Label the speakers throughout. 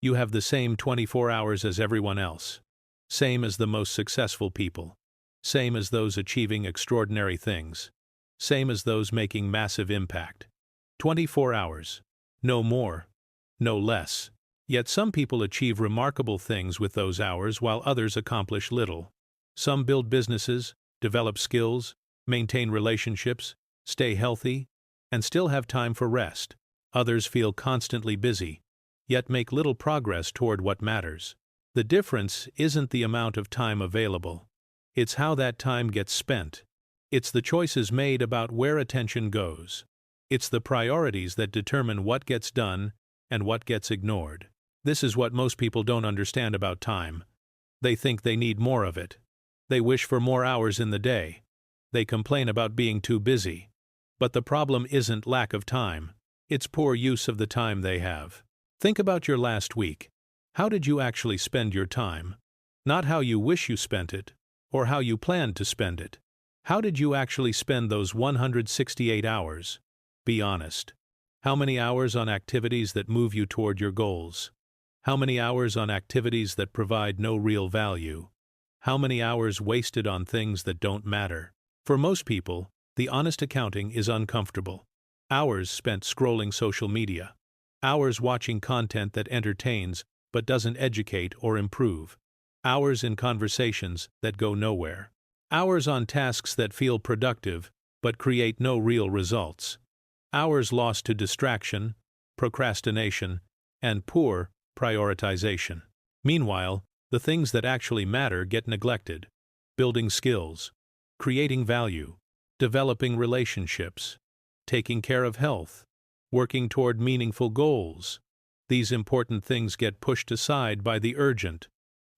Speaker 1: You have the same 24 hours as everyone else. Same as the most successful people. Same as those achieving extraordinary things. Same as those making massive impact. 24 hours. No more. No less. Yet some people achieve remarkable things with those hours while others accomplish little. Some build businesses, develop skills, maintain relationships, stay healthy, and still have time for rest. Others feel constantly busy, yet make little progress toward what matters. The difference isn't the amount of time available. It's how that time gets spent. It's the choices made about where attention goes. It's the priorities that determine what gets done and what gets ignored. This is what most people don't understand about time. They think they need more of it. They wish for more hours in the day. They complain about being too busy. But the problem isn't lack of time. It's poor use of the time they have. Think about your last week. How did you actually spend your time? Not how you wish you spent it, or how you planned to spend it. How did you actually spend those 168 hours? Be honest. How many hours on activities that move you toward your goals? How many hours on activities that provide no real value? How many hours wasted on things that don't matter? For most people, the honest accounting is uncomfortable. Hours spent scrolling social media. Hours watching content that entertains but doesn't educate or improve. Hours in conversations that go nowhere. Hours on tasks that feel productive but create no real results. Hours lost to distraction, procrastination, and poor prioritization. Meanwhile, the things that actually matter get neglected. Building skills, creating value, developing relationships, taking care of health, working toward meaningful goals. These important things get pushed aside by the urgent,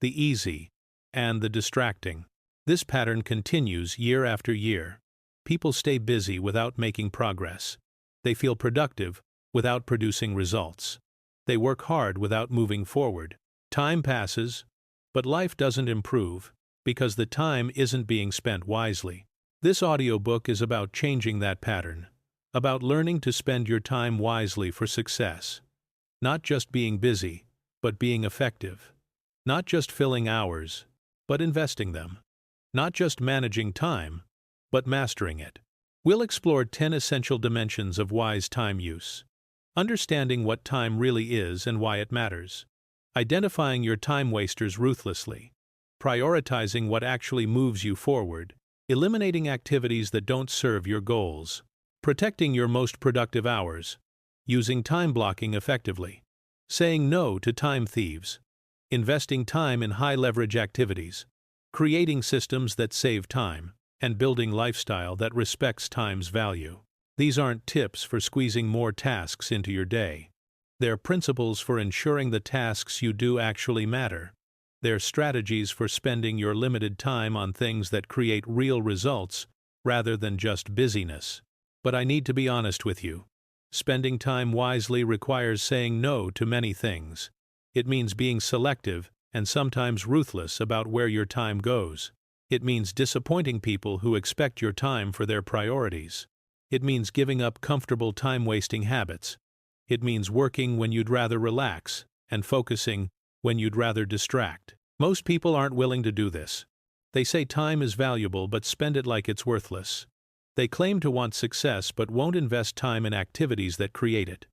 Speaker 1: the easy, and the distracting. This pattern continues year after year. People stay busy without making progress. They feel productive without producing results. They work hard without moving forward. Time passes, but life doesn't improve because the time isn't being spent wisely. This audiobook is about changing that pattern, about learning to spend your time wisely for success. Not just being busy, but being effective. Not just filling hours, but investing them. Not just managing time, but mastering it. We'll explore 10 essential dimensions of wise time use. Understanding what time really is and why it matters. Identifying your time wasters ruthlessly. Prioritizing what actually moves you forward. Eliminating activities that don't serve your goals. Protecting your most productive hours. Using time blocking effectively. Saying no to time thieves. Investing time in high-leverage activities. Creating systems that save time. And building lifestyle that respects time's value. These aren't tips for squeezing more tasks into your day. They're principles for ensuring the tasks you do actually matter. They're strategies for spending your limited time on things that create real results rather than just busyness. But I need to be honest with you. Spending time wisely requires saying no to many things. It means being selective and sometimes ruthless about where your time goes. It means disappointing people who expect your time for their priorities. It means giving up comfortable time-wasting habits. It means working when you'd rather relax and focusing when you'd rather distract. Most people aren't willing to do this. They say time is valuable but spend it like it's worthless. They claim to want success but won't invest time in activities that create it.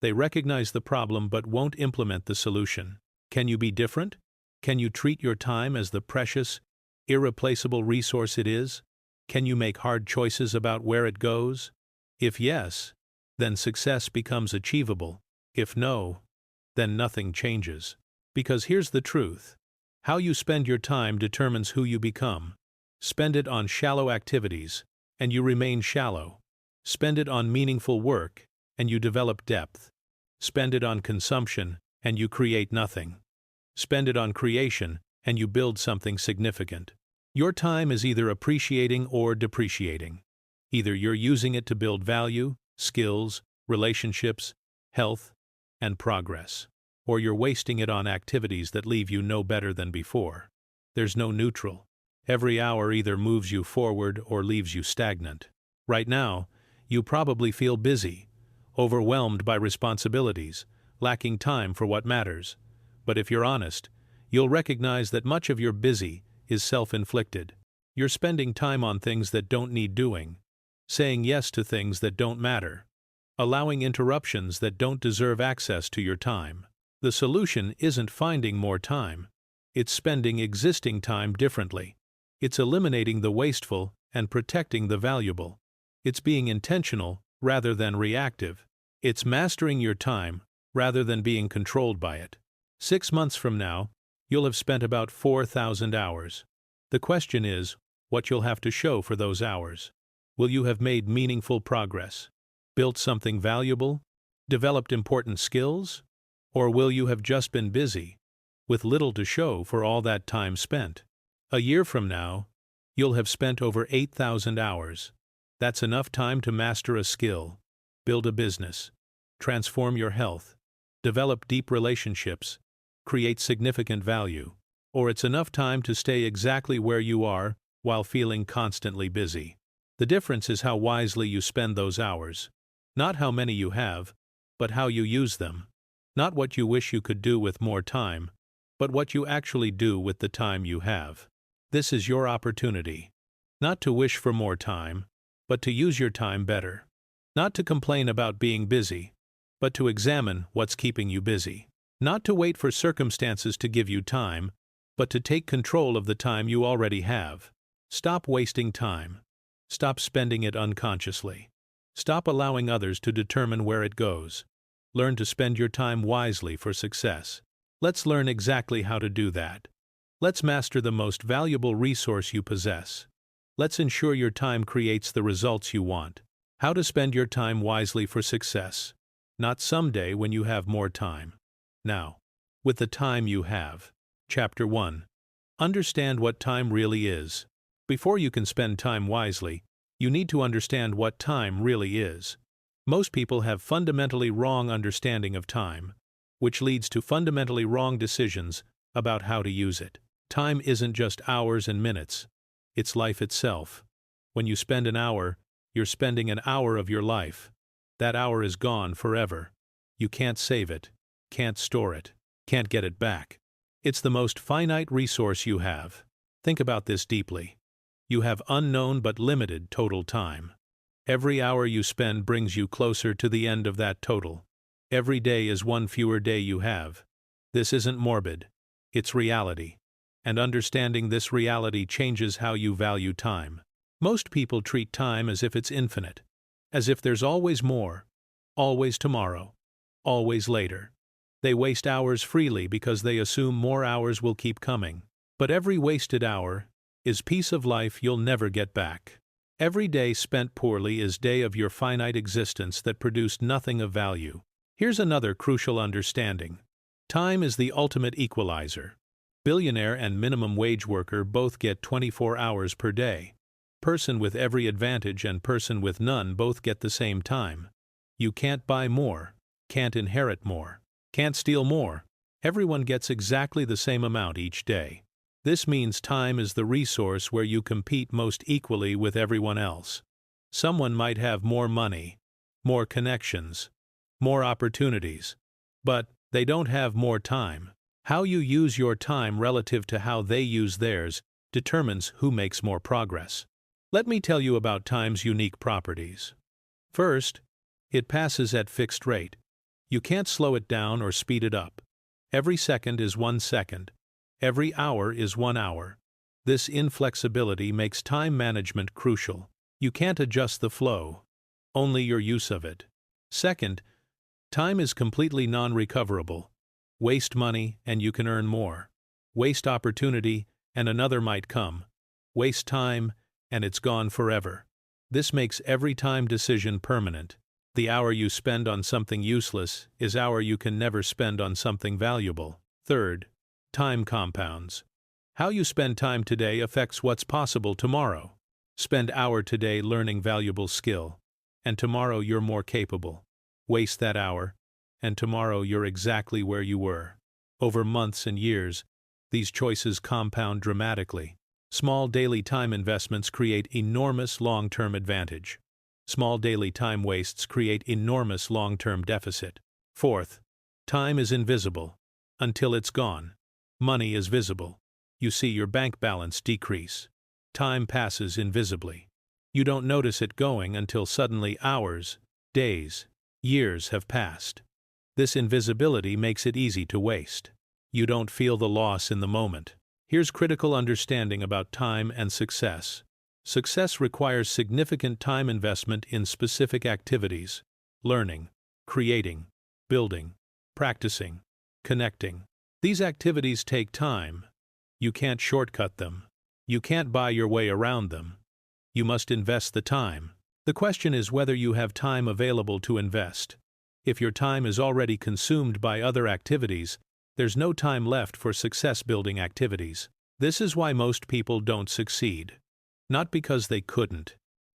Speaker 1: They recognize the problem but won't implement the solution. Can you be different? Can you treat your time as the precious, irreplaceable resource it is? Can you make hard choices about where it goes? If yes, then success becomes achievable. If no, then nothing changes. Because here's the truth. How you spend your time determines who you become. Spend it on shallow activities, and you remain shallow. Spend it on meaningful work, and you develop depth. Spend it on consumption, and you create nothing. Spend it on creation, and you build something significant. Your time is either appreciating or depreciating. Either you're using it to build value, skills, relationships, health, and progress, or you're wasting it on activities that leave you no better than before. There's no neutral. Every hour either moves you forward or leaves you stagnant. Right now, you probably feel busy, overwhelmed by responsibilities, lacking time for what matters. But if you're honest, you'll recognize that much of your busy is self-inflicted. You're spending time on things that don't need doing, saying yes to things that don't matter, allowing interruptions that don't deserve access to your time. The solution isn't finding more time. It's spending existing time differently. It's eliminating the wasteful and protecting the valuable. It's being intentional rather than reactive. It's mastering your time rather than being controlled by it. 6 months from now, you'll have spent about 4,000 hours. The question is, what you'll have to show for those hours. Will you have made meaningful progress, built something valuable, developed important skills? Or will you have just been busy, with little to show for all that time spent? A year from now, you'll have spent over 8,000 hours. That's enough time to master a skill, build a business, transform your health, develop deep relationships, create significant value. Or it's enough time to stay exactly where you are while feeling constantly busy. The difference is how wisely you spend those hours. Not how many you have, but how you use them. Not what you wish you could do with more time, but what you actually do with the time you have. This is your opportunity. Not to wish for more time, but to use your time better. Not to complain about being busy, but to examine what's keeping you busy. Not to wait for circumstances to give you time, but to take control of the time you already have. Stop wasting time. Stop spending it unconsciously. Stop allowing others to determine where it goes. Learn to spend your time wisely for success. Let's learn exactly how to do that. Let's master the most valuable resource you possess. Let's ensure your time creates the results you want. How to spend your time wisely for success. Not someday when you have more time. Now, with the time you have. Chapter 1. Understand what time really is. Before you can spend time wisely, you need to understand what time really is. Most people have fundamentally wrong understanding of time, which leads to fundamentally wrong decisions about how to use it. Time isn't just hours and minutes. It's life itself. When you spend an hour, you're spending an hour of your life. That hour is gone forever. You can't save it, can't store it, can't get it back. It's the most finite resource you have. Think about this deeply. You have unknown but limited total time. Every hour you spend brings you closer to the end of that total. Every day is one fewer day you have. This isn't morbid. It's reality. And understanding this reality changes how you value time. Most people treat time as if it's infinite, as if there's always more, always tomorrow, always later. They waste hours freely because they assume more hours will keep coming. But every wasted hour is piece of life you'll never get back. Every day spent poorly is day of your finite existence that produced nothing of value. Here's another crucial understanding. Time is the ultimate equalizer. Billionaire and minimum wage worker both get 24 hours per day. Person with every advantage and person with none both get the same time. You can't buy more, can't inherit more, can't steal more. Everyone gets exactly the same amount each day. This means time is the resource where you compete most equally with everyone else. Someone might have more money, more connections, more opportunities, but they don't have more time. How you use your time relative to how they use theirs determines who makes more progress. Let me tell you about time's unique properties. First, it passes at fixed rate. You can't slow it down or speed it up. Every second is 1 second. Every hour is 1 hour. This inflexibility makes time management crucial. You can't adjust the flow, only your use of it. Second, time is completely non-recoverable. Waste money and you can earn more. Waste opportunity and another might come. Waste time and it's gone forever. This makes every time decision permanent. The hour you spend on something useless is hour you can never spend on something valuable. Third, time compounds. How you spend time today affects what's possible tomorrow. Spend hour today learning valuable skill, and tomorrow you're more capable. Waste that hour, and tomorrow you're exactly where you were. Over months and years, these choices compound dramatically. Small daily time investments create enormous long-term advantage. Small daily time wastes create enormous long-term deficit. Fourth, time is invisible. until it's gone. Money is visible. You see your bank balance decrease. Time passes invisibly. You don't notice it going until suddenly hours, days, years have passed. This invisibility makes it easy to waste. You don't feel the loss in the moment. Here's critical understanding about time and success. Success requires significant time investment in specific activities: learning, creating, building, practicing, connecting. These activities take time. You can't shortcut them. You can't buy your way around them. You must invest the time. The question is whether you have time available to invest. If your time is already consumed by other activities, there's no time left for success-building activities. This is why most people don't succeed. Not because they couldn't,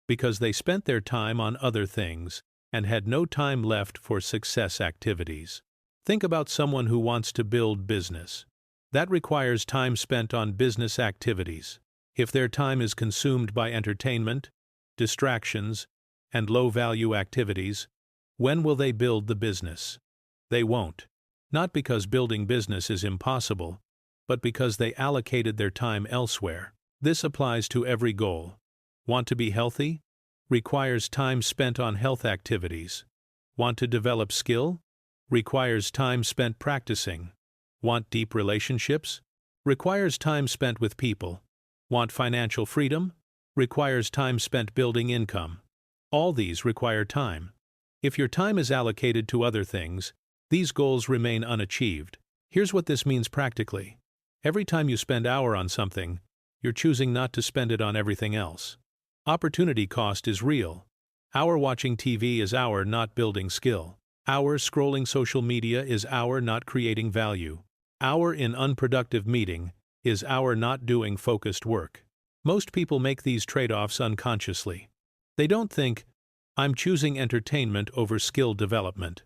Speaker 1: because they spent their time on other things and had no time left for success activities. Think about someone who wants to build business. That requires time spent on business activities. If their time is consumed by entertainment, distractions, and low-value activities, when will they build the business? They won't. Not because building business is impossible, but because they allocated their time elsewhere. This applies to every goal. Want to be healthy? Requires time spent on health activities. Want to develop skill? Requires time spent practicing. Want deep relationships? Requires time spent with people. Want financial freedom? Requires time spent building income. All these require time. If your time is allocated to other things, these goals remain unachieved. Here's what this means practically. Every time you spend an hour on something, you're choosing not to spend it on everything else. Opportunity cost is real. Hour watching TV is hour not building skill. Hour scrolling social media is hour not creating value. Hour in unproductive meeting is hour not doing focused work. Most people make these trade-offs unconsciously. They don't think, "I'm choosing entertainment over skill development."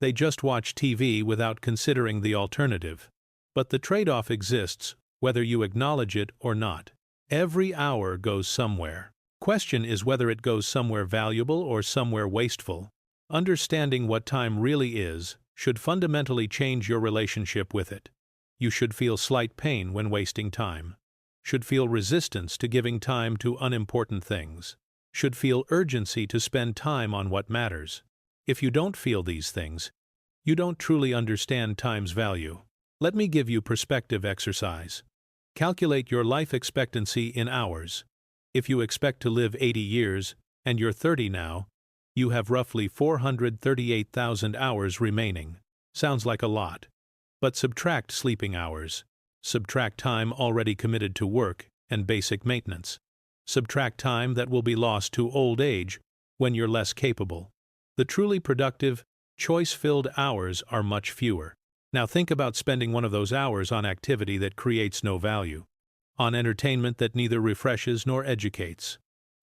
Speaker 1: They just watch TV without considering the alternative. But the trade-off exists, whether you acknowledge it or not. Every hour goes somewhere. Question is whether it goes somewhere valuable or somewhere wasteful. Understanding what time really is should fundamentally change your relationship with it. You should feel slight pain when wasting time. Should feel resistance to giving time to unimportant things. Should feel urgency to spend time on what matters. If you don't feel these things, you don't truly understand time's value. Let me give you perspective exercise. Calculate your life expectancy in hours. If you expect to live 80 years, and you're 30 now, you have roughly 438,000 hours remaining. Sounds like a lot. But subtract sleeping hours. Subtract time already committed to work and basic maintenance. Subtract time that will be lost to old age when you're less capable. The truly productive, choice-filled hours are much fewer. Now think about spending one of those hours on activity that creates no value. On entertainment that neither refreshes nor educates.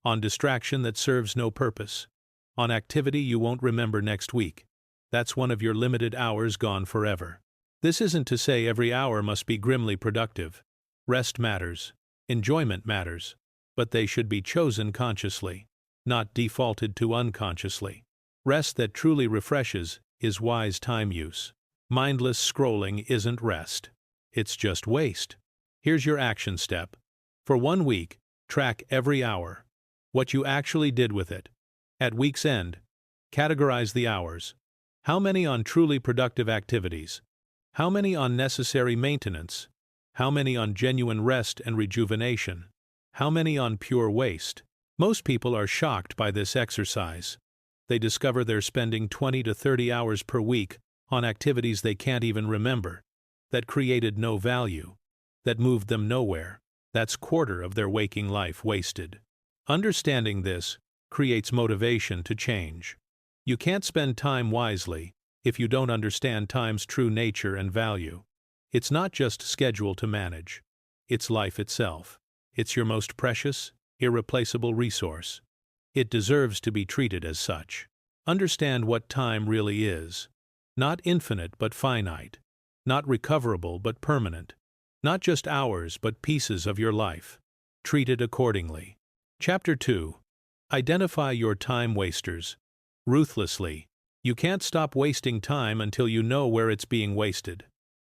Speaker 1: On distraction that serves no purpose. On activity you won't remember next week. That's one of your limited hours gone forever. This isn't to say every hour must be grimly productive. Rest matters. Enjoyment matters. But they should be chosen consciously, not defaulted to unconsciously. Rest that truly refreshes is wise time use. Mindless scrolling isn't rest. It's just waste. Here's your action step. For 1 week, track every hour. What you actually did with it. At week's end, categorize the hours. How many on truly productive activities? How many on necessary maintenance? How many on genuine rest and rejuvenation? How many on pure waste? Most people are shocked by this exercise. They discover they're spending 20 to 30 hours per week on activities they can't even remember, that created no value, that moved them nowhere. That's a quarter of their waking life wasted. Understanding this creates motivation to change. You can't spend time wisely if you don't understand time's true nature and value. It's not just schedule to manage. It's life itself. It's your most precious, irreplaceable resource. It deserves to be treated as such. Understand what time really is. Not infinite but finite. Not recoverable but permanent. Not just hours but pieces of your life. Treat it accordingly. Chapter 2. Identify your time wasters. Ruthlessly. You can't stop wasting time until you know where it's being wasted.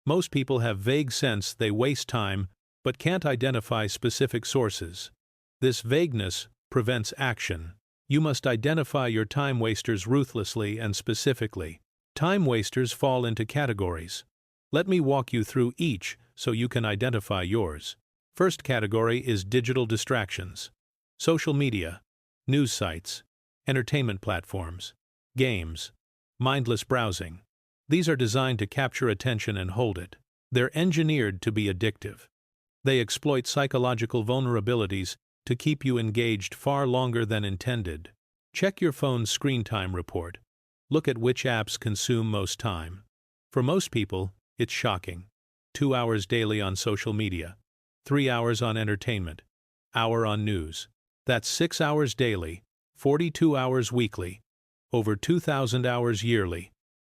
Speaker 1: Most people have vague sense they waste time but can't identify specific sources. This vagueness prevents action. You must identify your time wasters ruthlessly and specifically. Time wasters fall into categories. Let me walk you through each so you can identify yours. First category is digital distractions. Social media, news sites, entertainment platforms, games, mindless browsing. These are designed to capture attention and hold it. They're engineered to be addictive. They exploit psychological vulnerabilities to keep you engaged far longer than intended. Check your phone's screen time report. Look at which apps consume most time. For most people, it's shocking. 2 hours daily on social media, 3 hours on entertainment, hour on news. That's 6 hours daily, 42 hours weekly, over 2,000 hours yearly,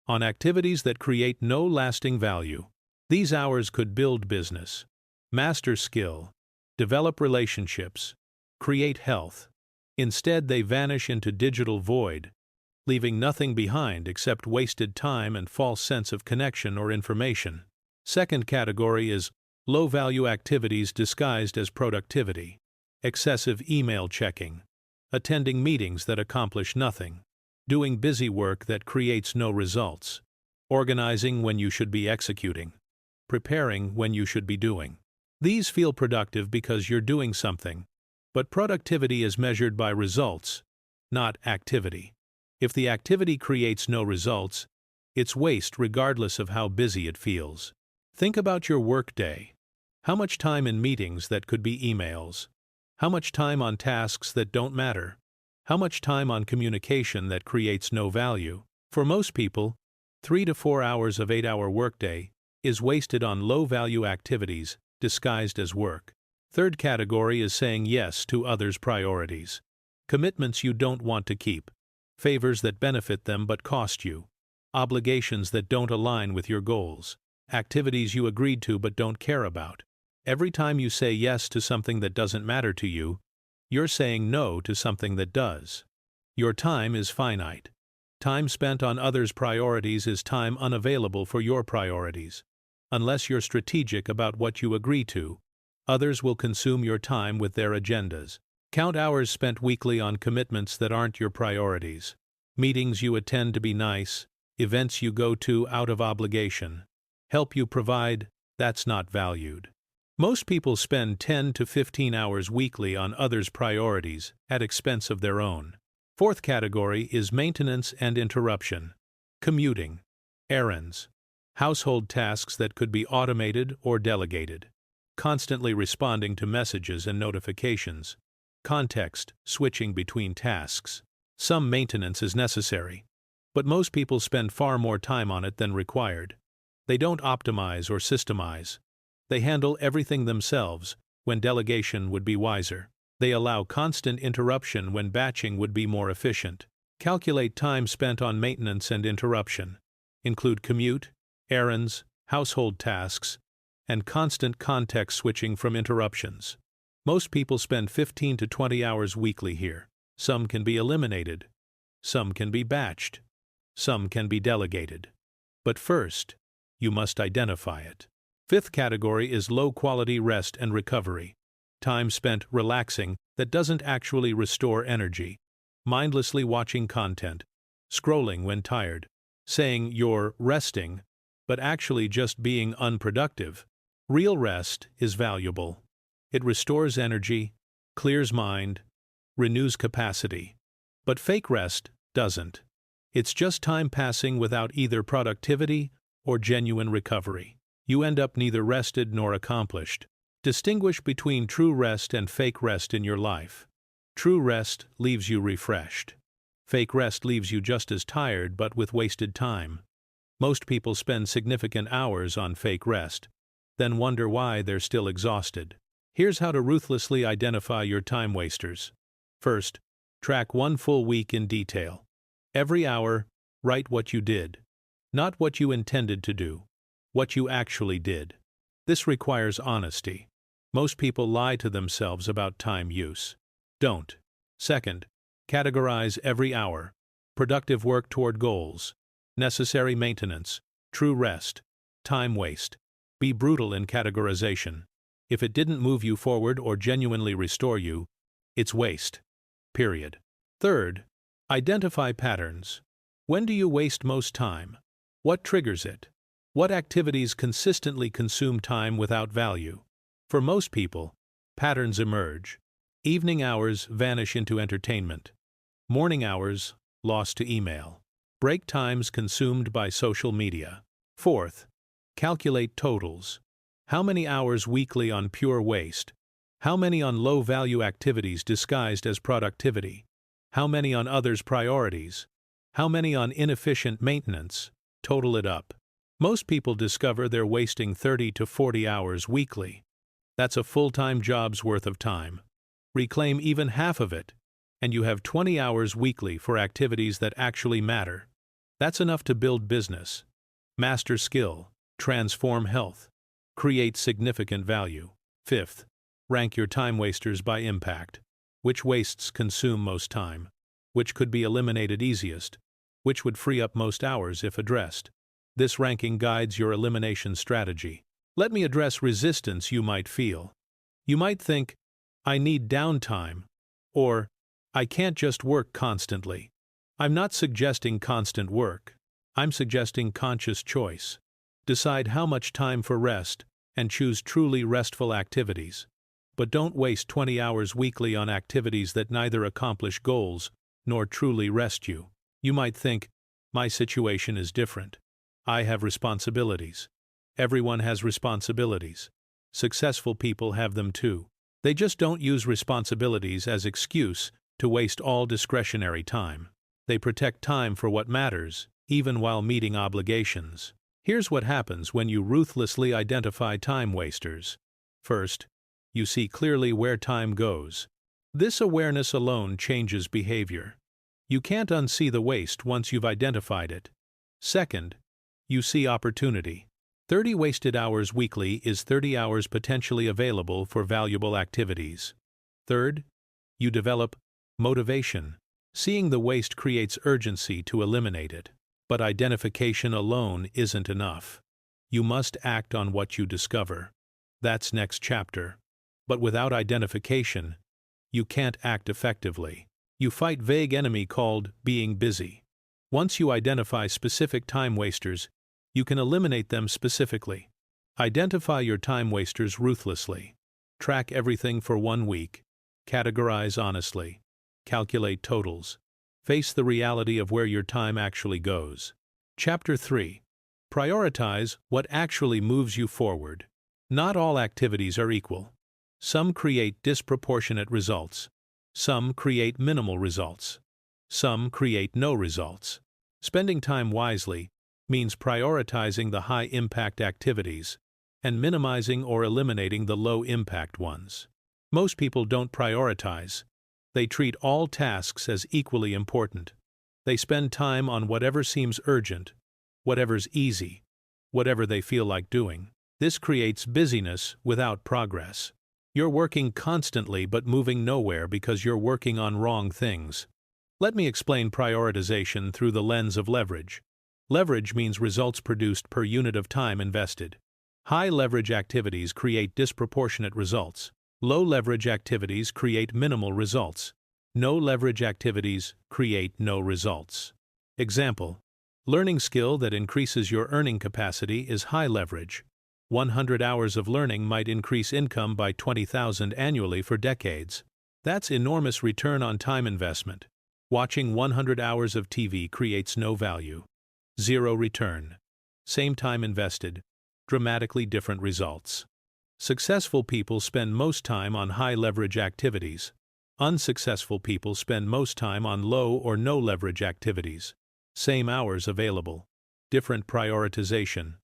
Speaker 1: on activities that create no lasting value. These hours could build business, master skill, develop relationships, create health. Instead, they vanish into digital void, leaving nothing behind except wasted time and false sense of connection or information. Second category is low-value activities disguised as productivity. Excessive email checking, attending meetings that accomplish nothing, doing busy work that creates no results, organizing when you should be executing, preparing when you should be doing. These feel productive because you're doing something, but productivity is measured by results, not activity. If the activity creates no results, it's waste regardless of how busy it feels. Think about your workday. How much time in meetings that could be emails? How much time on tasks that don't matter? How much time on communication that creates no value? For most people, 3 to 4 hours of 8-hour workday is wasted on low-value activities disguised as work. Third category is saying yes to others' priorities. Commitments you don't want to keep, favors that benefit them but cost you, obligations that don't align with your goals, activities you agreed to but don't care about. Every time you say yes to something that doesn't matter to you, you're saying no to something that does. Your time is finite. Time spent on others' priorities is time unavailable for your priorities. Unless you're strategic about what you agree to, others will consume your time with their agendas. Count hours spent weekly on commitments that aren't your priorities. Meetings you attend to be nice, events you go to out of obligation, help you provide, that's not valued. Most people spend 10 to 15 hours weekly on others' priorities at expense of their own. Fourth category is maintenance and interruption. Commuting, errands, household tasks that could be automated or delegated, constantly responding to messages and notifications, context switching between tasks. Some maintenance is necessary, but most people spend far more time on it than required. They don't optimize or systemize. They handle everything themselves when delegation would be wiser. They allow constant interruption when batching would be more efficient. Calculate time spent on maintenance and interruption. Include commute, errands, household tasks, and constant context switching from interruptions. Most people spend 15 to 20 hours weekly here. Some can be eliminated. Some can be batched. Some can be delegated. But first, you must identify it. Fifth category is low-quality rest and recovery. Time spent relaxing that doesn't actually restore energy. Mindlessly watching content, scrolling when tired, saying you're resting, but actually just being unproductive. Real rest is valuable. It restores energy, clears mind, renews capacity. But fake rest doesn't. It's just time passing without either productivity or genuine recovery. You end up neither rested nor accomplished. Distinguish between true rest and fake rest in your life. True rest leaves you refreshed. Fake rest leaves you just as tired but with wasted time. Most people spend significant hours on fake rest, then wonder why they're still exhausted. Here's how to ruthlessly identify your time wasters. First, track one full week in detail. Every hour, write what you did. Not what you intended to do, what you actually did. This requires honesty. Most people lie to themselves about time use. Don't. Second, categorize every hour. Productive work toward goals, necessary maintenance, true rest, time waste. Be brutal in categorization. If it didn't move you forward or genuinely restore you, it's waste. Period. Third, identify patterns. When do you waste most time? What triggers it? What activities consistently consume time without value? For most people, patterns emerge. Evening hours vanish into entertainment. Morning hours lost to email. Break times consumed by social media. Fourth, calculate totals. How many hours weekly on pure waste? How many on low-value activities disguised as productivity? How many on others' priorities? How many on inefficient maintenance? Total it up. Most people discover they're wasting 30 to 40 hours weekly. That's a full-time job's worth of time. Reclaim even half of it, and you have 20 hours weekly for activities that actually matter. That's enough to build business, master skill, transform health, create significant value. Fifth, rank your time wasters by impact. Which wastes consume most time? Which could be eliminated easiest? Which would free up most hours if addressed? This ranking guides your elimination strategy. Let me address resistance you might feel. You might think, I need downtime, or I can't just work constantly. I'm not suggesting constant work. I'm suggesting conscious choice. Decide how much time for rest and choose truly restful activities. But don't waste 20 hours weekly on activities that neither accomplish goals nor truly rest you. You might think, my situation is different. I have responsibilities. Everyone has responsibilities. Successful people have them too. They just don't use responsibilities as excuse to waste all discretionary time. They protect time for what matters, even while meeting obligations. Here's what happens when you ruthlessly identify time wasters. First, you see clearly where time goes. This awareness alone changes behavior. You can't unsee the waste once you've identified it. Second, you see opportunity. 30 wasted hours weekly is 30 hours potentially available for valuable activities. Third, you develop motivation. Seeing the waste creates urgency to eliminate it. But identification alone isn't enough. You must act on what you discover. That's next chapter. But without identification, you can't act effectively. You fight vague enemy called being busy. Once you identify specific time wasters, you can eliminate them specifically. Identify your time wasters ruthlessly. Track everything for 1 week. Categorize honestly. Calculate totals. Face the reality of where your time actually goes. Chapter 3. Prioritize what actually moves you forward. Not all activities are equal. Some create disproportionate results. Some create minimal results. Some create no results. Spending time wisely means prioritizing the high-impact activities and minimizing or eliminating the low-impact ones. Most people don't prioritize. They treat all tasks as equally important. They spend time on whatever seems urgent, whatever's easy, whatever they feel like doing. This creates busyness without progress. You're working constantly but moving nowhere because you're working on wrong things. Let me explain prioritization through the lens of leverage. Leverage means results produced per unit of time invested. High-leverage activities create disproportionate results. Low-leverage activities create minimal results. No-leverage activities create no results. Example: learning skill that increases your earning capacity is high leverage. 100 hours of learning might increase income by $20,000 annually for decades. That's enormous return on time investment. Watching 100 hours of TV creates no value. Zero return. Same time invested. Dramatically different results. Successful people spend most time on high-leverage activities. Unsuccessful people spend most time on low or no-leverage activities. Same hours available. Different prioritization.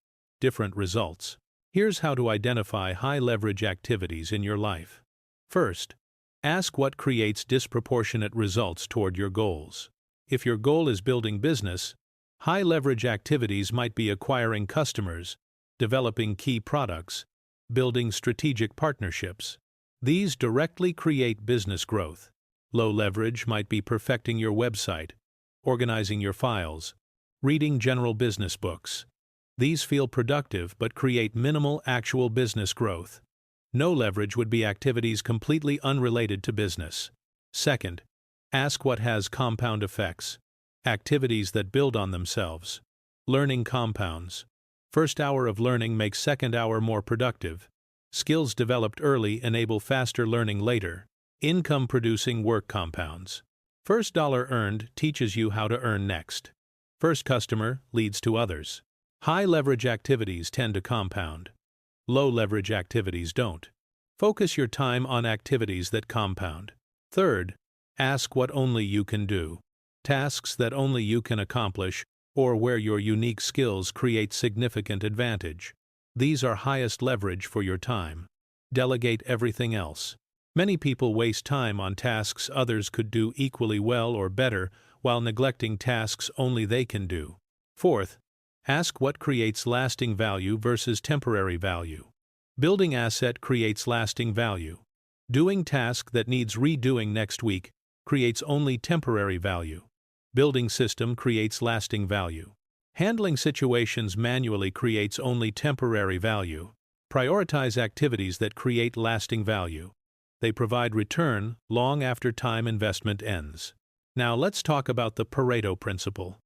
Speaker 1: Different results. Here's how to identify high-leverage activities in your life. First, ask what creates disproportionate results toward your goals. If your goal is building business, high-leverage activities might be acquiring customers, developing key products, building strategic partnerships. These directly create business growth. Low leverage might be perfecting your website, organizing your files, reading general business books. These feel productive but create minimal actual business growth. No leverage would be activities completely unrelated to business. Second, ask what has compound effects. Activities that build on themselves. Learning compounds. First hour of learning makes second hour more productive. Skills developed early enable faster learning later. Income-producing work compounds. First dollar earned teaches you how to earn next. First customer leads to others. High-leverage activities tend to compound. Low-leverage activities don't. Focus your time on activities that compound. Third, ask what only you can do. Tasks that only you can accomplish, or where your unique skills create significant advantage. These are highest leverage for your time. Delegate everything else. Many people waste time on tasks others could do equally well or better, while neglecting tasks only they can do. Fourth, ask what creates lasting value versus temporary value. Building asset creates lasting value. Doing task that needs redoing next week creates only temporary value. Building system creates lasting value. Handling situations manually creates only temporary value. Prioritize activities that create lasting value. They provide return long after time investment ends. Now let's talk about the Pareto principle.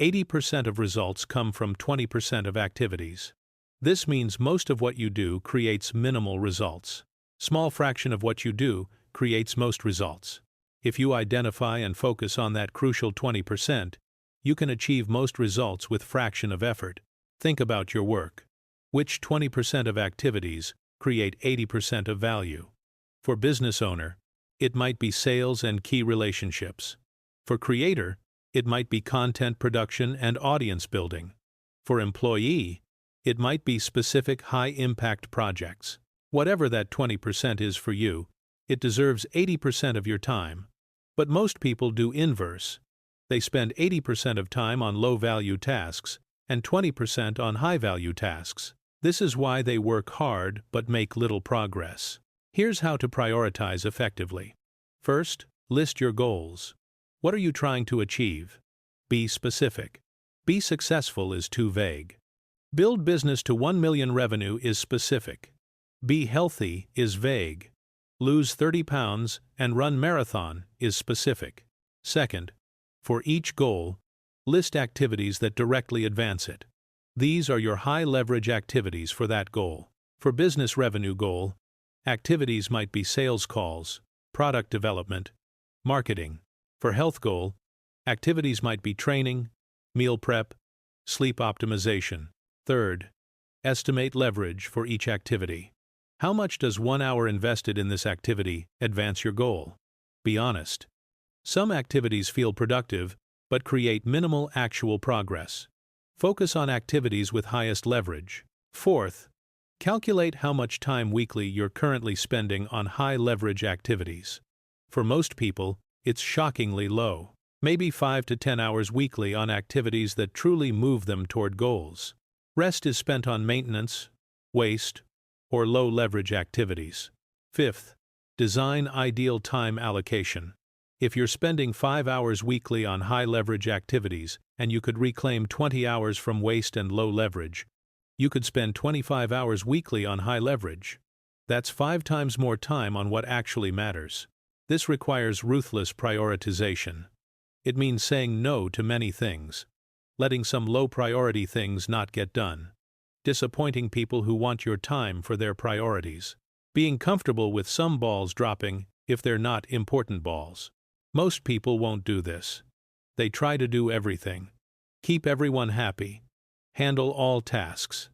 Speaker 1: 80% of results come from 20% of activities. This means most of what you do creates minimal results. Small fraction of what you do creates most results. If you identify and focus on that crucial 20%, you can achieve most results with fraction of effort. Think about your work. Which 20% of activities create 80% of value? For business owner, it might be sales and key relationships. For creator, it might be content production and audience building. For employee, it might be specific high-impact projects. Whatever that 20% is for you, it deserves 80% of your time. But most people do inverse. They spend 80% of time on low-value tasks and 20% on high-value tasks. This is why they work hard but make little progress. Here's how to prioritize effectively. First, list your goals. What are you trying to achieve? Be specific. Be successful is too vague. Build business to 1 million revenue is specific. Be healthy is vague. Lose 30 pounds and run marathon is specific. Second, for each goal, list activities that directly advance it. These are your high-leverage activities for that goal. For business revenue goal, activities might be sales calls, product development, marketing. For health goal, activities might be training, meal prep, sleep optimization. Third, estimate leverage for each activity. How much does 1 hour invested in this activity advance your goal? Be honest. Some activities feel productive, but create minimal actual progress. Focus on activities with highest leverage. Fourth, calculate how much time weekly you're currently spending on high-leverage activities. For most people, it's shockingly low. Maybe 5 to 10 hours weekly on activities that truly move them toward goals. Rest is spent on maintenance, waste, or low-leverage activities. Fifth, design ideal time allocation. If you're spending 5 hours weekly on high-leverage activities and you could reclaim 20 hours from waste and low leverage, you could spend 25 hours weekly on high leverage. That's 5 times more time on what actually matters. This requires ruthless prioritization. It means saying no to many things, letting some low-priority things not get done, disappointing people who want your time for their priorities, being comfortable with some balls dropping if they're not important balls. Most people won't do this. They try to do everything, keep everyone happy, handle all tasks.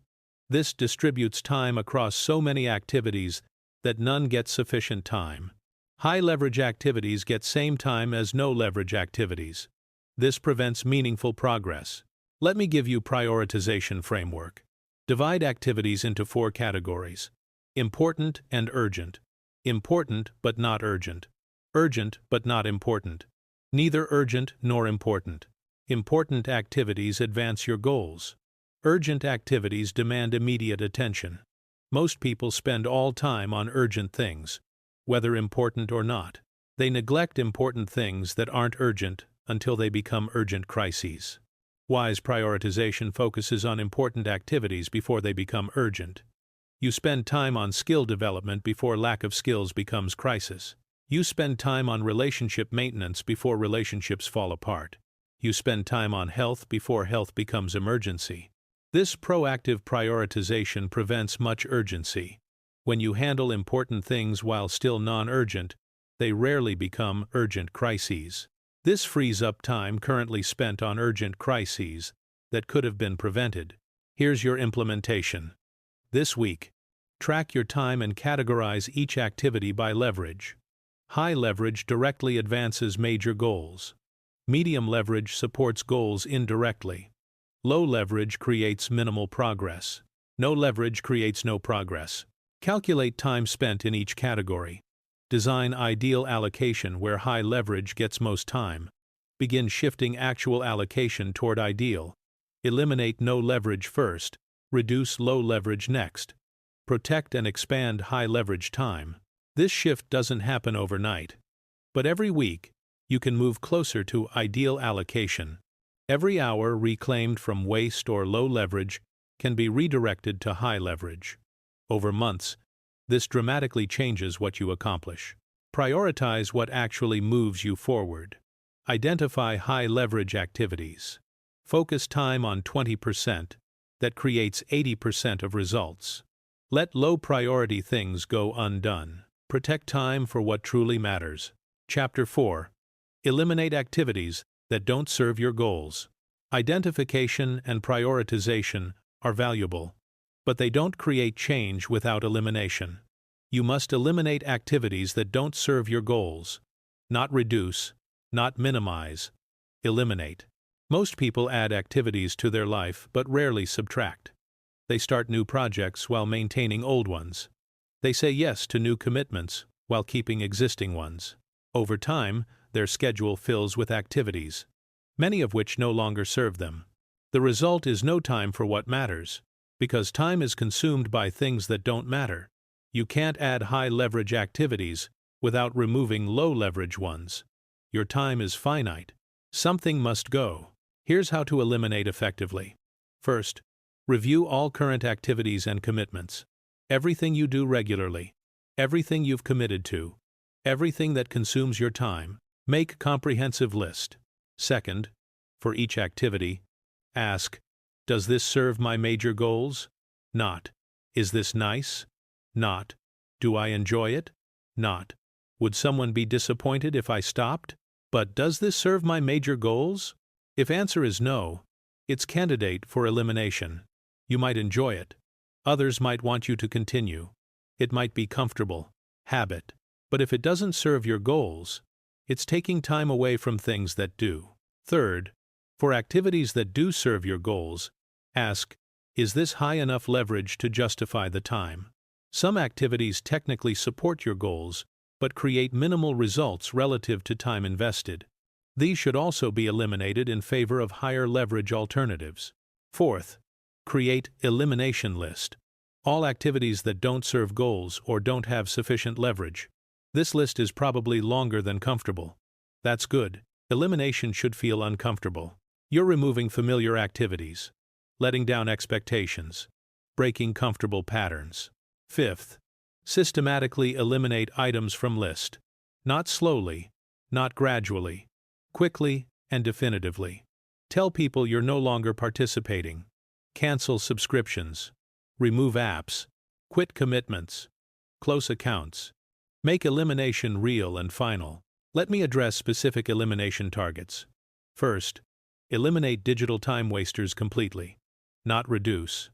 Speaker 1: This distributes time across so many activities that none get sufficient time. High-leverage activities get same time as no-leverage activities. This prevents meaningful progress. Let me give you prioritization framework. Divide activities into 4 categories: important and urgent, important but not urgent, urgent but not important, neither urgent nor important. Important activities advance your goals. Urgent activities demand immediate attention. Most people spend all time on urgent things, whether important or not. They neglect important things that aren't urgent until they become urgent crises. Wise prioritization focuses on important activities before they become urgent. You spend time on skill development before lack of skills becomes crisis. You spend time on relationship maintenance before relationships fall apart. You spend time on health before health becomes emergency. This proactive prioritization prevents much urgency. When you handle important things while still non-urgent, they rarely become urgent crises. This frees up time currently spent on urgent crises that could have been prevented. Here's your implementation. This week, track your time and categorize each activity by leverage. High leverage directly advances major goals. Medium leverage supports goals indirectly. Low leverage creates minimal progress. No leverage creates no progress. Calculate time spent in each category. Design ideal allocation where high leverage gets most time. Begin shifting actual allocation toward ideal. Eliminate no leverage first. Reduce low leverage next. Protect and expand high leverage time. This shift doesn't happen overnight. But every week, you can move closer to ideal allocation. Every hour reclaimed from waste or low leverage can be redirected to high leverage. Over months, this dramatically changes what you accomplish. Prioritize what actually moves you forward. Identify high leverage activities. Focus time on 20%. That creates 80% of results. Let low priority things go undone. Protect time for what truly matters. Chapter 4. Eliminate activities that don't serve your goals. Identification and prioritization are valuable, but they don't create change without elimination. You must eliminate activities that don't serve your goals. Not reduce, not minimize. Eliminate. Most people add activities to their life but rarely subtract. They start new projects while maintaining old ones. They say yes to new commitments while keeping existing ones. Over time, their schedule fills with activities, many of which no longer serve them. The result is no time for what matters, because time is consumed by things that don't matter. You can't add high-leverage activities without removing low-leverage ones. Your time is finite. Something must go. Here's how to eliminate effectively. First, review all current activities and commitments. Everything you do regularly, everything you've committed to, everything that consumes your time. Make a comprehensive list. Second, for each activity, ask, does this serve my major goals? Not. Is this nice? Not. Do I enjoy it? Not. Would someone be disappointed if I stopped? But does this serve my major goals? If answer is no, it's candidate for elimination. You might enjoy it. Others might want you to continue. It might be comfortable. Habit. But if it doesn't serve your goals, it's taking time away from things that do. Third, for activities that do serve your goals, ask, is this high enough leverage to justify the time? Some activities technically support your goals, but create minimal results relative to time invested. These should also be eliminated in favor of higher leverage alternatives. Fourth, create elimination list. All activities that don't serve goals or don't have sufficient leverage. This list is probably longer than comfortable. That's good. Elimination should feel uncomfortable. You're removing familiar activities, letting down expectations, breaking comfortable patterns. Fifth, systematically eliminate items from list. Not slowly, not gradually, quickly and definitively. Tell people you're no longer participating. Cancel subscriptions. Remove apps. Quit commitments. Close accounts. Make elimination real and final. Let me address specific elimination targets. First, eliminate digital time wasters completely. Not reduce.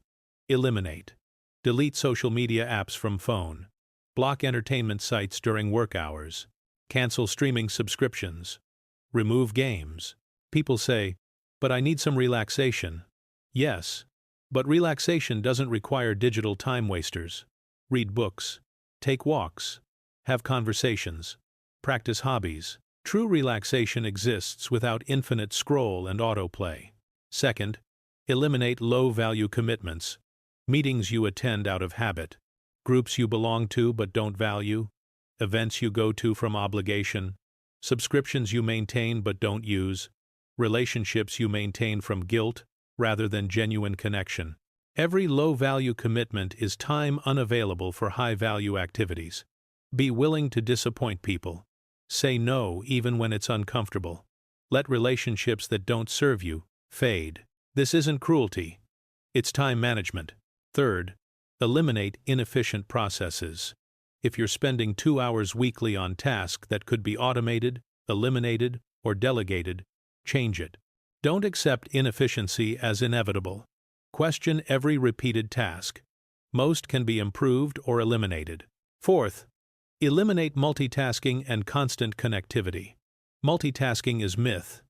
Speaker 1: Eliminate. Delete social media apps from phone. Block entertainment sites during work hours. Cancel streaming subscriptions. Remove games. People say, but I need some relaxation. Yes, but relaxation doesn't require digital time wasters. Read books. Take walks. Have conversations. Practice hobbies. True relaxation exists without infinite scroll and autoplay. Second, eliminate low-value commitments. Meetings you attend out of habit. Groups you belong to but don't value. Events you go to from obligation. Subscriptions you maintain but don't use. relationships you maintain from guilt rather than genuine connection. Every low-value commitment is time unavailable for high-value activities. Be willing to disappoint people. Say no even when it's uncomfortable. Let relationships that don't serve you fade. This isn't cruelty. It's time management. Third, eliminate inefficient processes. If you're spending 2 hours weekly on tasks that could be automated, eliminated, or delegated, change it. Don't accept inefficiency as inevitable. Question every repeated task. Most can be improved or eliminated. Fourth, eliminate multitasking and constant connectivity. Multitasking is myth.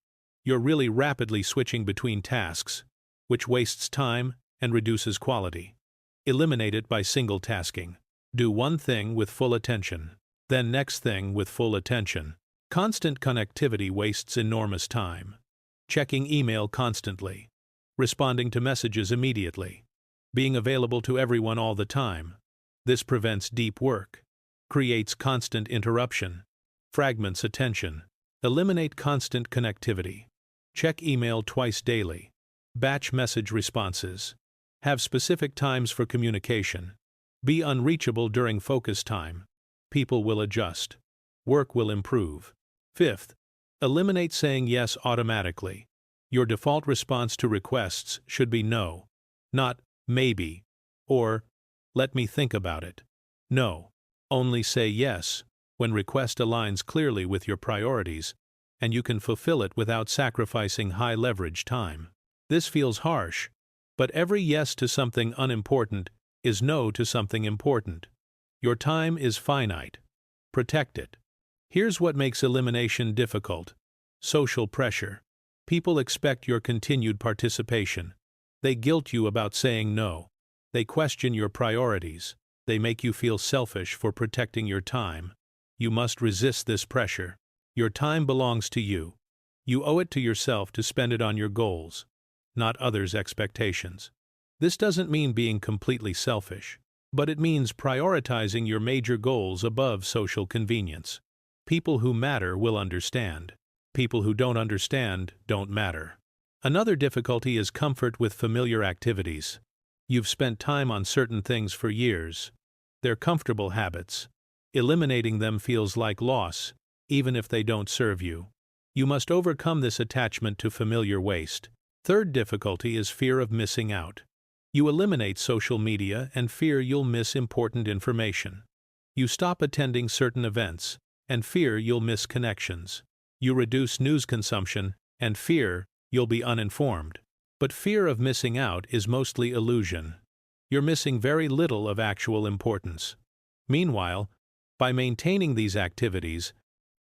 Speaker 1: You're really rapidly switching between tasks, which wastes time and reduces quality. Eliminate it by single tasking. Do one thing with full attention, then next thing with full attention. Constant connectivity wastes enormous time. Checking email constantly. Responding to messages immediately. Being available to everyone all the time. This prevents deep work. Creates constant interruption. Fragments attention. Eliminate constant connectivity. Check email twice daily. Batch message responses. Have specific times for communication. Be unreachable during focus time. People will adjust. Work will improve. Fifth, eliminate saying yes automatically. Your default response to requests should be no, not maybe, or let me think about it. No. Only say yes when request aligns clearly with your priorities, and you can fulfill it without sacrificing high-leverage time. This feels harsh, but every yes to something unimportant is no to something important. Your time is finite. Protect it. Here's what makes elimination difficult. Social pressure. People expect your continued participation. They guilt you about saying no. They question your priorities. They make you feel selfish for protecting your time. You must resist this pressure. Your time belongs to you. You owe it to yourself to spend it on your goals, not others' expectations. This doesn't mean being completely selfish, but it means prioritizing your major goals above social convenience. People who matter will understand. People who don't understand don't matter. Another difficulty is comfort with familiar activities. You've spent time on certain things for years. They're comfortable habits. Eliminating them feels like loss, even if they don't serve you. You must overcome this attachment to familiar waste. Third difficulty is fear of missing out. You eliminate social media and fear you'll miss important information. You stop attending certain events and fear you'll miss connections. You reduce news consumption and fear you'll be uninformed. But fear of missing out is mostly illusion. You're missing very little of actual importance. Meanwhile, by maintaining these activities,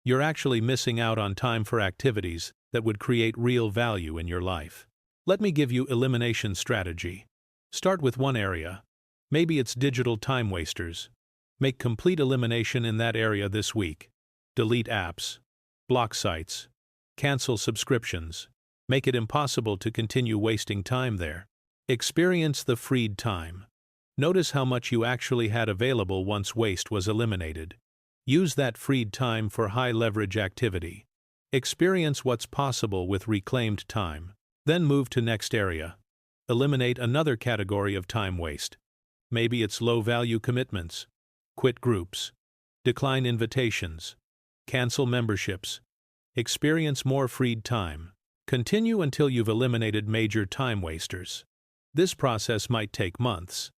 Speaker 1: you're actually missing out on time for activities that would create real value in your life. Let me give you elimination strategy. Start with one area. Maybe it's digital time wasters. Make complete elimination in that area this week. Delete apps. Block sites. Cancel subscriptions. Make it impossible to continue wasting time there. Experience the freed time. Notice how much you actually had available once waste was eliminated. Use that freed time for high-leverage activity. Experience what's possible with reclaimed time. Then move to next area. Eliminate another category of time waste. Maybe it's low-value commitments. Quit groups. Decline invitations. Cancel memberships. Experience more freed time. Continue until you've eliminated major time wasters. This process might take months,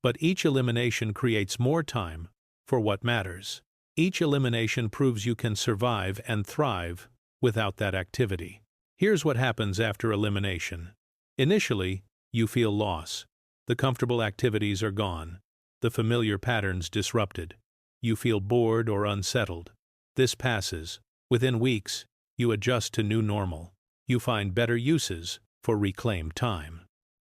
Speaker 1: but each elimination creates more time for what matters. Each elimination proves you can survive and thrive without that activity. Here's what happens after elimination. Initially, you feel loss. The comfortable activities are gone. The familiar patterns disrupted. You feel bored or unsettled. This passes. Within weeks, you adjust to new normal. You find better uses for reclaimed time.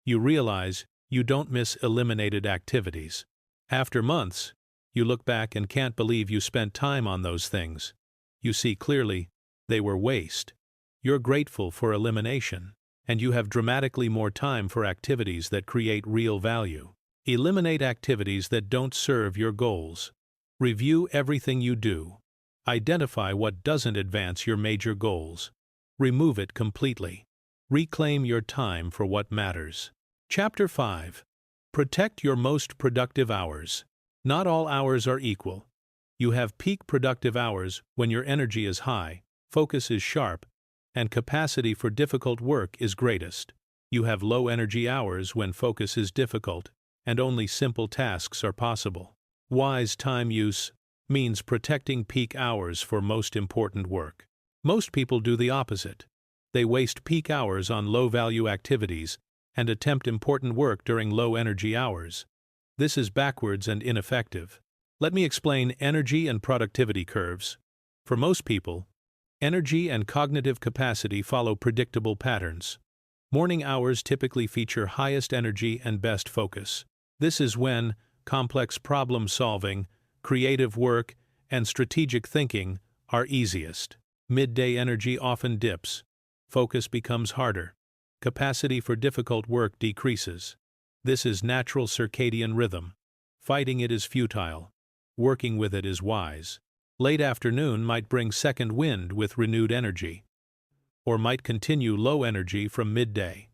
Speaker 1: You realize you don't miss eliminated activities. After months, you look back and can't believe you spent time on those things. You see clearly they were waste. You're grateful for elimination, and you have dramatically more time for activities that create real value. Eliminate activities that don't serve your goals. Review everything you do. Identify what doesn't advance your major goals. Remove it completely. Reclaim your time for what matters. Chapter 5. Protect your most productive hours. Not all hours are equal. You have peak productive hours when your energy is high, focus is sharp, and capacity for difficult work is greatest. You have low energy hours when focus is difficult, and only simple tasks are possible. Wise time use means protecting peak hours for most important work. Most people do the opposite. They waste peak hours on low-value activities and attempt important work during low-energy hours. This is backwards and ineffective. Let me explain energy and productivity curves. For most people, energy and cognitive capacity follow predictable patterns. Morning hours typically feature highest energy and best focus. This is when complex problem-solving, creative work, and strategic thinking are easiest. Midday energy often dips. Focus becomes harder. Capacity for difficult work decreases. This is natural circadian rhythm. Fighting it is futile. Working with it is wise. Late afternoon might bring second wind with renewed energy, or might continue low energy from midday.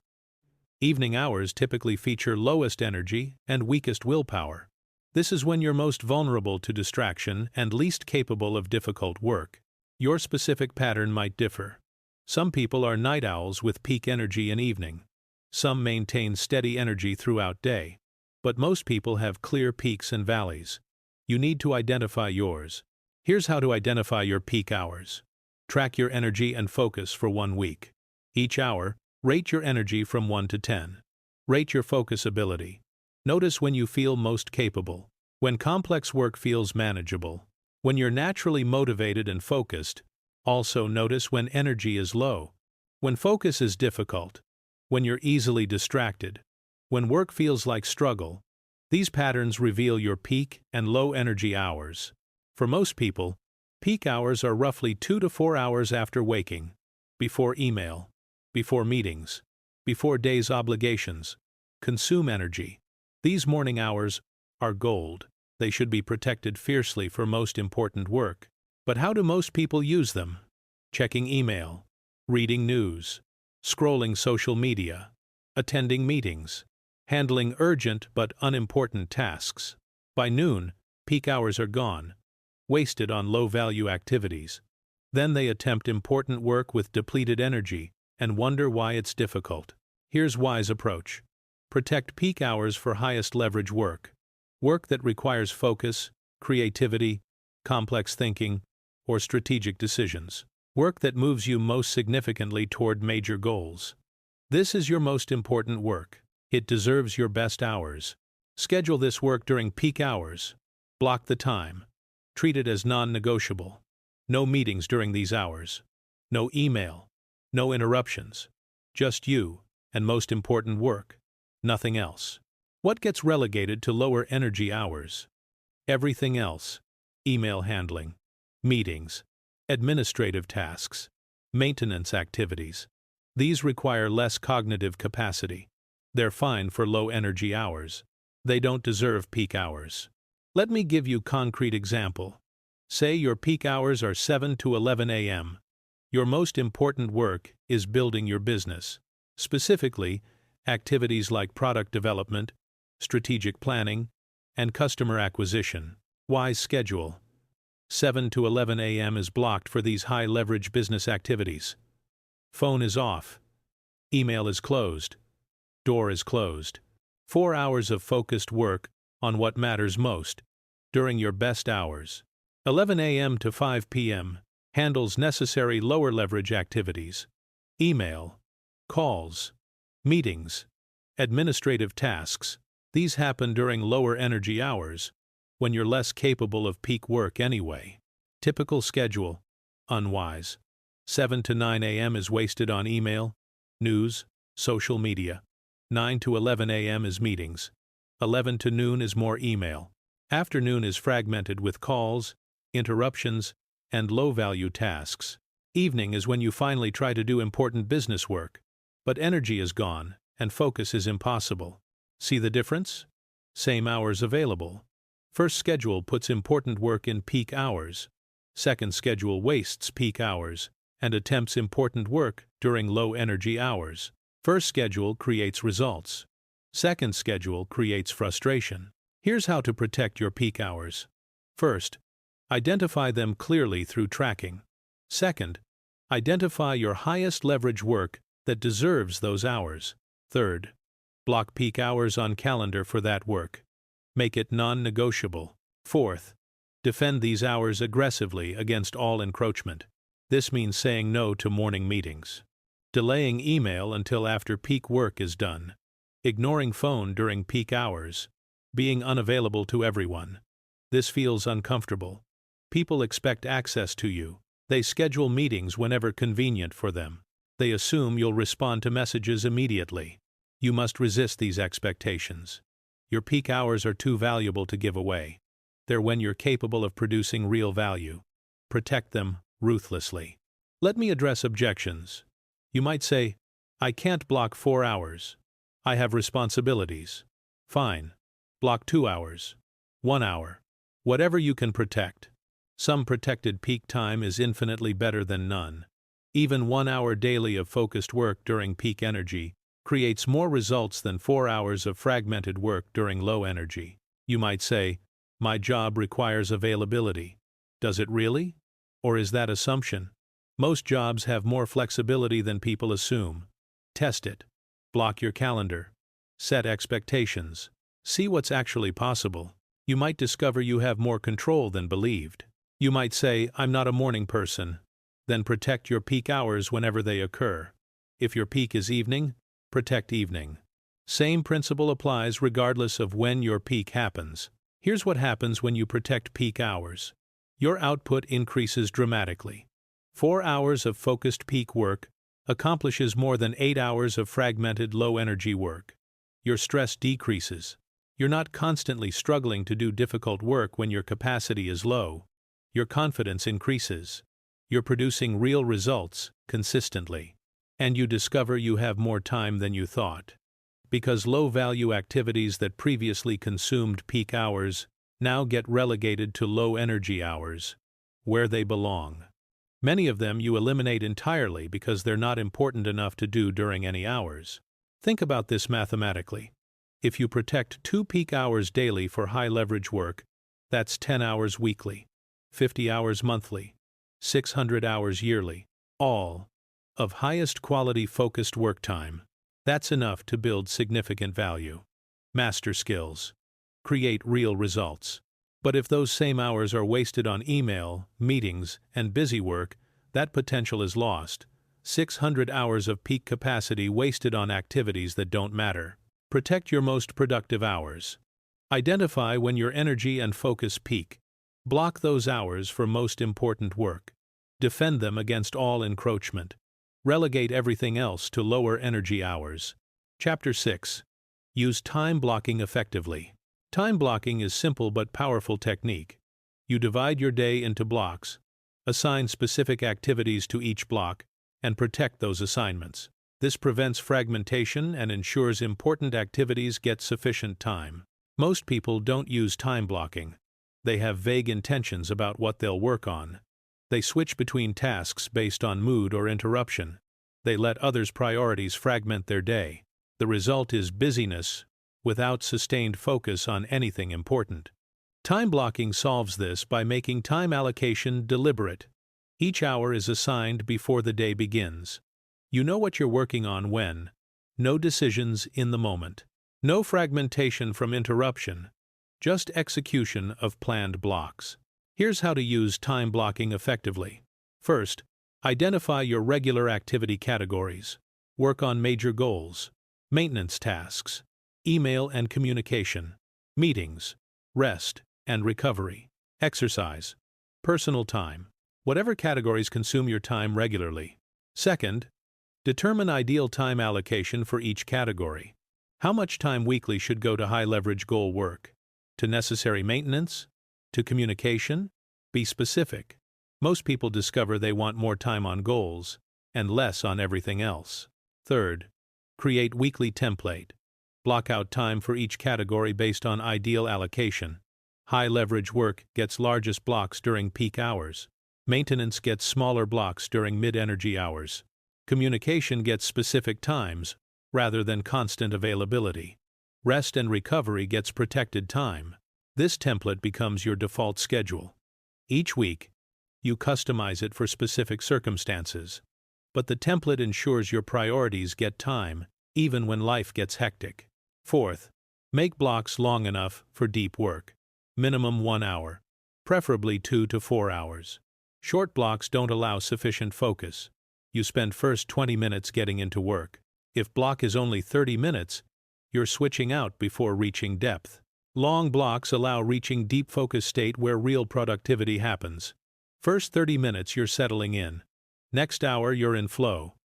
Speaker 1: Evening hours typically feature lowest energy and weakest willpower. This is when you're most vulnerable to distraction and least capable of difficult work. Your specific pattern might differ. Some people are night owls with peak energy in evening. Some maintain steady energy throughout day. But most people have clear peaks and valleys. You need to identify yours. Here's how to identify your peak hours. Track your energy and focus for 1 week. Each hour, rate your energy from 1 to 10. Rate your focus ability. Notice when you feel most capable. When complex work feels manageable. When you're naturally motivated and focused. Also notice when energy is low. When focus is difficult. When you're easily distracted. When work feels like struggle. These patterns reveal your peak and low energy hours. For most people, peak hours are roughly 2 to 4 hours after waking, before email, before meetings, before day's obligations. Consume energy. These morning hours are gold. They should be protected fiercely for most important work. But how do most people use them? Checking email, reading news, scrolling social media, attending meetings, handling urgent but unimportant tasks. By noon, peak hours are gone, wasted on low-value activities. Then they attempt important work with depleted energy and wonder why it's difficult. Here's wise approach. Protect peak hours for highest leverage work. Work that requires focus, creativity, complex thinking, or strategic decisions. Work that moves you most significantly toward major goals. This is your most important work. It deserves your best hours. Schedule this work during peak hours. Block the time. Treat it as non-negotiable. No meetings during these hours. No email. No interruptions. Just you, and most important work. Nothing else. What gets relegated to lower energy hours? Everything else. Email handling, meetings, administrative tasks, maintenance activities. These require less cognitive capacity. They're fine for low energy hours. They don't deserve peak hours. Let me give you a concrete example. Say your peak hours are 7 to 11 a.m. Your most important work is building your business. Specifically, activities like product development, strategic planning, and customer acquisition. Wise schedule. 7 to 11 a.m. is blocked for these high-leverage business activities. Phone is off. Email is closed. Door is closed. 4 hours of focused work on what matters most during your best hours. 11 a.m. to 5 p.m. handles necessary lower leverage activities. Email, calls, meetings, administrative tasks. These happen during lower energy hours, when you're less capable of peak work anyway. Typical schedule. Unwise. 7 to 9 a.m. is wasted on email, news, social media. 9 to 11 a.m. is meetings. 11 to noon is more email. Afternoon is fragmented with calls, interruptions, and low-value tasks. Evening is when you finally try to do important business work, but energy is gone and focus is impossible. See the difference? Same hours available. First schedule puts important work in peak hours. Second schedule wastes peak hours and attempts important work during low-energy hours. First schedule creates results. Second schedule creates frustration. Here's how to protect your peak hours. First, identify them clearly through tracking. Second, identify your highest leverage work that deserves those hours. Third, block peak hours on calendar for that work. Make it non-negotiable. Fourth, defend these hours aggressively against all encroachment. This means saying no to morning meetings, delaying email until after peak work is done, ignoring phone during peak hours, being unavailable to everyone. This feels uncomfortable. People expect access to you. They schedule meetings whenever convenient for them. They assume you'll respond to messages immediately. You must resist these expectations. Your peak hours are too valuable to give away. They're when you're capable of producing real value. Protect them ruthlessly. Let me address objections. You might say, I can't block 4 hours. I have responsibilities. Fine. Block 2 hours. 1 hour. Whatever you can protect. Some protected peak time is infinitely better than none. Even 1 hour daily of focused work during peak energy creates more results than 4 hours of fragmented work during low energy. You might say, my job requires availability. Does it really? Or is that assumption? Most jobs have more flexibility than people assume. Test it. Block your calendar. Set expectations. See what's actually possible. You might discover you have more control than believed. You might say, I'm not a morning person. Then protect your peak hours whenever they occur. If your peak is evening, protect evening. Same principle applies regardless of when your peak happens. Here's what happens when you protect peak hours. Your output increases dramatically. 4 hours of focused peak work accomplishes more than 8 hours of fragmented low-energy work. Your stress decreases. You're not constantly struggling to do difficult work when your capacity is low. Your confidence increases. You're producing real results consistently. And you discover you have more time than you thought. Because low-value activities that previously consumed peak hours now get relegated to low-energy hours, where they belong. Many of them you eliminate entirely because they're not important enough to do during any hours. Think about this mathematically. If you protect 2 peak hours daily for high-leverage work, that's 10 hours weekly, 50 hours monthly, 600 hours yearly, all of highest quality focused work time. That's enough to build significant value. Master skills. Create real results. But if those same hours are wasted on email, meetings, and busy work, that potential is lost. 600 hours of peak capacity wasted on activities that don't matter. Protect your most productive hours. Identify when your energy and focus peak. Block those hours for most important work. Defend them against all encroachment. Relegate everything else to lower energy hours. Chapter 6. Use time blocking effectively. Time blocking is simple but powerful technique. You divide your day into blocks, assign specific activities to each block, and protect those assignments. This prevents fragmentation and ensures important activities get sufficient time. Most people don't use time blocking. They have vague intentions about what they'll work on. They switch between tasks based on mood or interruption. They let others' priorities fragment their day. The result is busyness without sustained focus on anything important. Time blocking solves this by making time allocation deliberate. Each hour is assigned before the day begins. You know what you're working on when. No decisions in the moment. No fragmentation from interruption. Just execution of planned blocks. Here's how to use time blocking effectively. First, identify your regular activity categories. Work on major goals, maintenance tasks, email and communication, meetings, rest and recovery, exercise, personal time. Whatever categories consume your time regularly. Second, determine ideal time allocation for each category. How much time weekly should go to high-leverage goal work? To necessary maintenance? To communication? Be specific. Most people discover they want more time on goals and less on everything else. Third, create weekly template. Block out time for each category based on ideal allocation. High-leverage work gets largest blocks during peak hours. Maintenance gets smaller blocks during mid-energy hours. Communication gets specific times, rather than constant availability. Rest and recovery gets protected time. This template becomes your default schedule. Each week, you customize it for specific circumstances. But the template ensures your priorities get time, even when life gets hectic. Fourth, make blocks long enough for deep work. Minimum 1 hour, preferably 2 to 4 hours. Short blocks don't allow sufficient focus. You spend first 20 minutes getting into work. If block is only 30 minutes, you're switching out before reaching depth. Long blocks allow reaching deep focus state where real productivity happens. First 30 minutes you're settling in. Next hour you're in flow.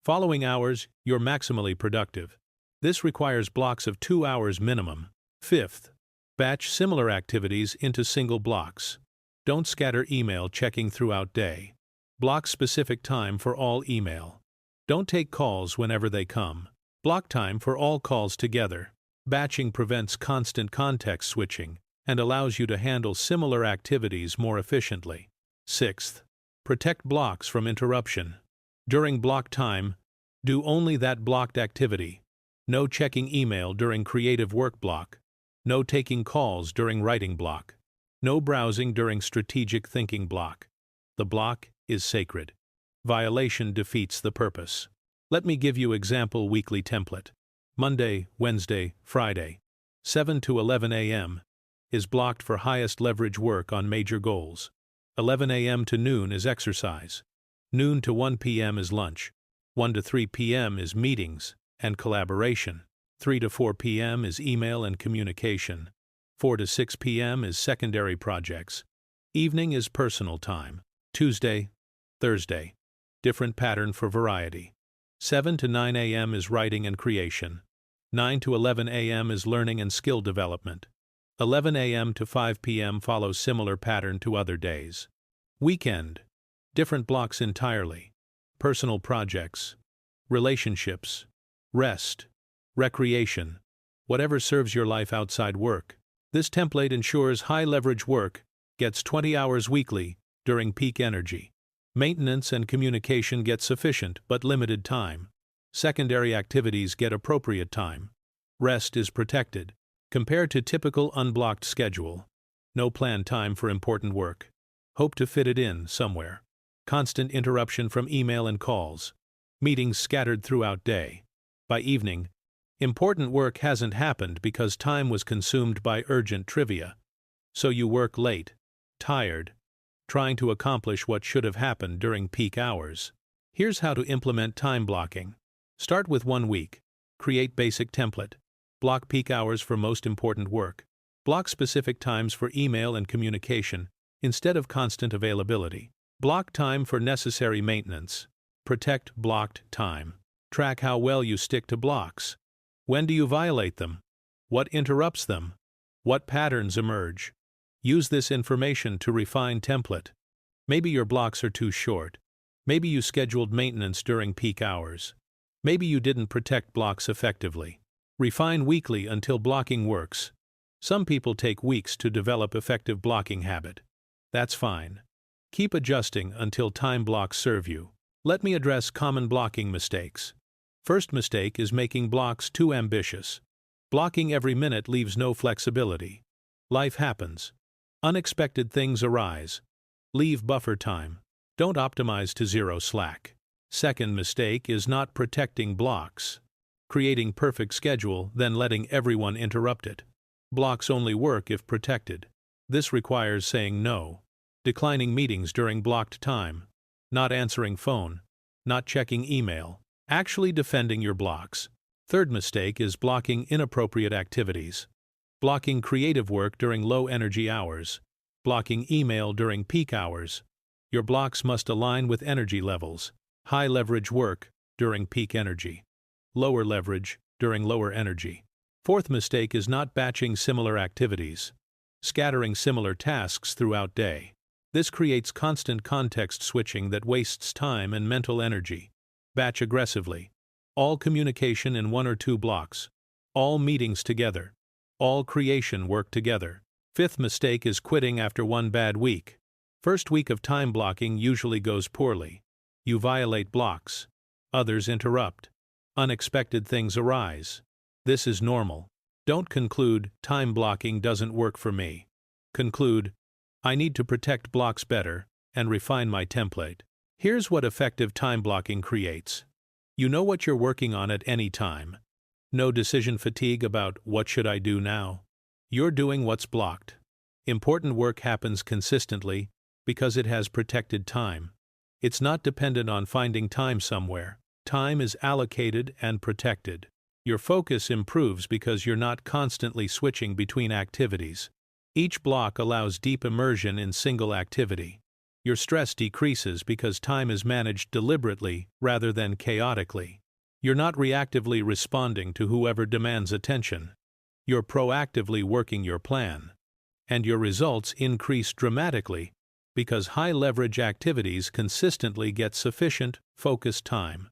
Speaker 1: Following hours, you're maximally productive. This requires blocks of 2 hours minimum. Fifth, batch similar activities into single blocks. Don't scatter email checking throughout day. Block specific time for all email. Don't take calls whenever they come. Block time for all calls together. Batching prevents constant context switching and allows you to handle similar activities more efficiently. Sixth, protect blocks from interruption. During block time, do only that blocked activity. No checking email during creative work block. No taking calls during writing block. No browsing during strategic thinking block. The block is sacred. Violation defeats the purpose. Let me give you example weekly template. Monday, Wednesday, Friday, 7 to 11 a.m. is blocked for highest leverage work on major goals. 11 a.m. to noon is exercise. Noon to 1 p.m. is lunch. 1 to 3 p.m. is meetings and collaboration. 3 to 4 p.m. is email and communication. 4 to 6 p.m. is secondary projects. Evening is personal time. Tuesday, Thursday. Different pattern for variety. 7 to 9 a.m. is writing and creation. 9 to 11 a.m. is learning and skill development. 11 a.m. to 5 p.m. follows similar pattern to other days. Weekend. Different blocks entirely. Personal projects. Relationships. Rest. Recreation. Whatever serves your life outside work. This template ensures high-leverage work gets 20 hours weekly during peak energy. Maintenance and communication get sufficient but limited time. Secondary activities get appropriate time. Rest is protected. Compared to typical unblocked schedule. No planned time for important work. Hope to fit it in somewhere. Constant interruption from email and calls. Meetings scattered throughout day. By evening, important work hasn't happened because time was consumed by urgent trivia. So you work late, tired, trying to accomplish what should have happened during peak hours. Here's how to implement time blocking. Start with 1 week. Create basic template. Block peak hours for most important work. Block specific times for email and communication instead of constant availability. Block time for necessary maintenance. Protect blocked time. Track how well you stick to blocks. When do you violate them? What interrupts them? What patterns emerge? Use this information to refine template. Maybe your blocks are too short. Maybe you scheduled maintenance during peak hours. Maybe you didn't protect blocks effectively. Refine weekly until blocking works. Some people take weeks to develop effective blocking habit. That's fine. Keep adjusting until time blocks serve you. Let me address common blocking mistakes. First mistake is making blocks too ambitious. Blocking every minute leaves no flexibility. Life happens. Unexpected things arise. Leave buffer time. Don't optimize to zero slack. Second mistake is not protecting blocks. Creating perfect schedule, then letting everyone interrupt it. Blocks only work if protected. This requires saying no, declining meetings during blocked time, not answering phone, not checking email, actually defending your blocks. Third mistake is blocking inappropriate activities. Blocking creative work during low energy hours. Blocking email during peak hours. Your blocks must align with energy levels. High leverage work during peak energy. Lower leverage during lower energy. Fourth mistake is not batching similar activities. Scattering similar tasks throughout day. This creates constant context switching that wastes time and mental energy. Batch aggressively. All communication in 1 or 2 blocks. All meetings together. All creation work together. Fifth mistake is quitting after 1 bad week. First week of time blocking usually goes poorly. You violate blocks. Others interrupt. Unexpected things arise. This is normal. Don't conclude, time blocking doesn't work for me. Conclude, I need to protect blocks better and refine my template. Here's what effective time blocking creates. You know what you're working on at any time. No decision fatigue about what should I do now. You're doing what's blocked. Important work happens consistently because it has protected time. It's not dependent on finding time somewhere. Time is allocated and protected. Your focus improves because you're not constantly switching between activities. Each block allows deep immersion in single activity. Your stress decreases because time is managed deliberately rather than chaotically. You're not reactively responding to whoever demands attention. You're proactively working your plan. And your results increase dramatically because high-leverage activities consistently get sufficient, focused time.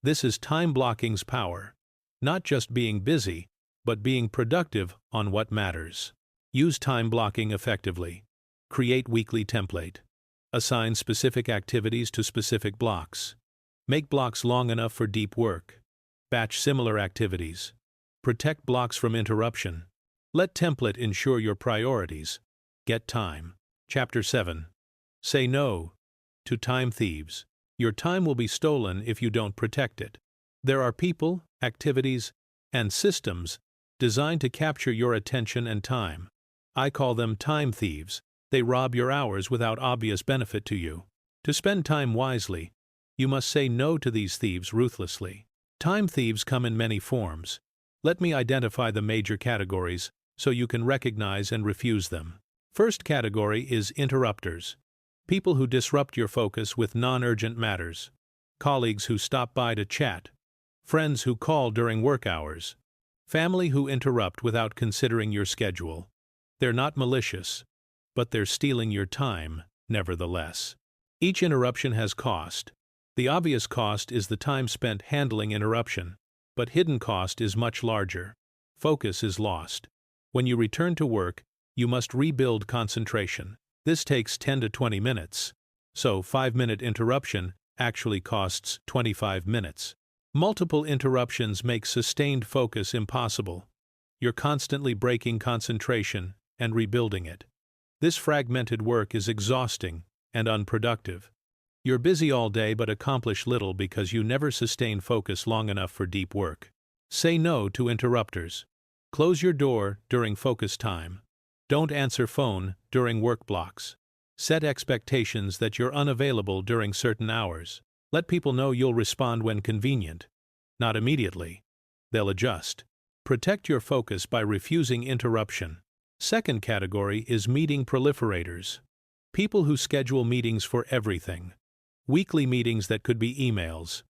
Speaker 1: This is time blocking's power. Not just being busy, but being productive on what matters. Use time blocking effectively. Create weekly template. Assign specific activities to specific blocks. Make blocks long enough for deep work. Batch similar activities. Protect blocks from interruption. Let template ensure your priorities. Get time. Chapter 7. Say no to time thieves. Your time will be stolen if you don't protect it. There are people, activities, and systems designed to capture your attention and time. I call them time thieves. They rob your hours without obvious benefit to you. To spend time wisely, you must say no to these thieves ruthlessly. Time thieves come in many forms. Let me identify the major categories so you can recognize and refuse them. First category is interrupters. People who disrupt your focus with non-urgent matters. Colleagues who stop by to chat. Friends who call during work hours. Family who interrupt without considering your schedule. They're not malicious, but they're stealing your time, nevertheless. Each interruption has cost. The obvious cost is the time spent handling interruption, but hidden cost is much larger. Focus is lost. When you return to work, you must rebuild concentration. This takes 10 to 20 minutes. So 5-minute interruption actually costs 25 minutes. Multiple interruptions make sustained focus impossible. You're constantly breaking concentration and rebuilding it. This fragmented work is exhausting and unproductive. You're busy all day but accomplish little because you never sustain focus long enough for deep work. Say no to interrupters. Close your door during focus time. Don't answer phone during work blocks. Set expectations that you're unavailable during certain hours. Let people know you'll respond when convenient. Not immediately. They'll adjust. Protect your focus by refusing interruption. Second category is meeting proliferators. People who schedule meetings for everything. Weekly meetings that could be emails.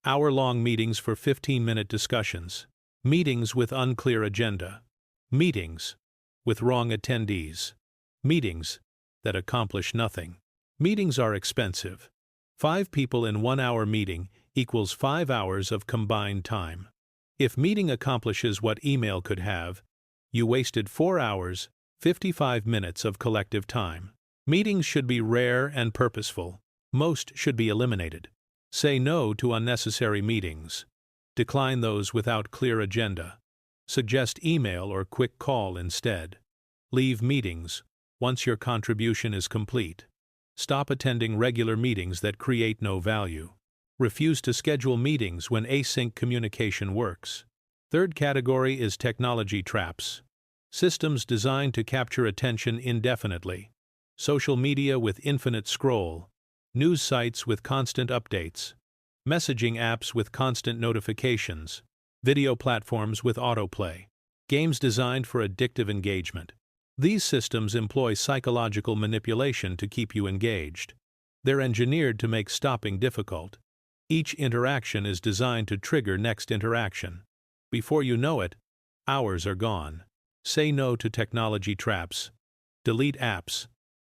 Speaker 1: Hour-long meetings for 15-minute discussions. Meetings with unclear agenda. Meetings with wrong attendees. Meetings that accomplish nothing. Meetings are expensive. 5 people in 1-hour meeting equals 5 hours of combined time. If meeting accomplishes what email could have, you wasted 4 hours, 55 minutes of collective time. Meetings should be rare and purposeful. Most should be eliminated. Say no to unnecessary meetings. Decline those without clear agenda. Suggest email or quick call instead. Leave meetings once your contribution is complete. Stop attending regular meetings that create no value. Refuse to schedule meetings when async communication works. Third category is technology traps. Systems designed to capture attention indefinitely. Social media with infinite scroll. News sites with constant updates. Messaging apps with constant notifications. Video platforms with autoplay. Games designed for addictive engagement. These systems employ psychological manipulation to keep you engaged. They're engineered to make stopping difficult. Each interaction is designed to trigger next interaction. Before you know it, hours are gone. Say no to technology traps. Delete apps.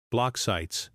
Speaker 1: Block sites.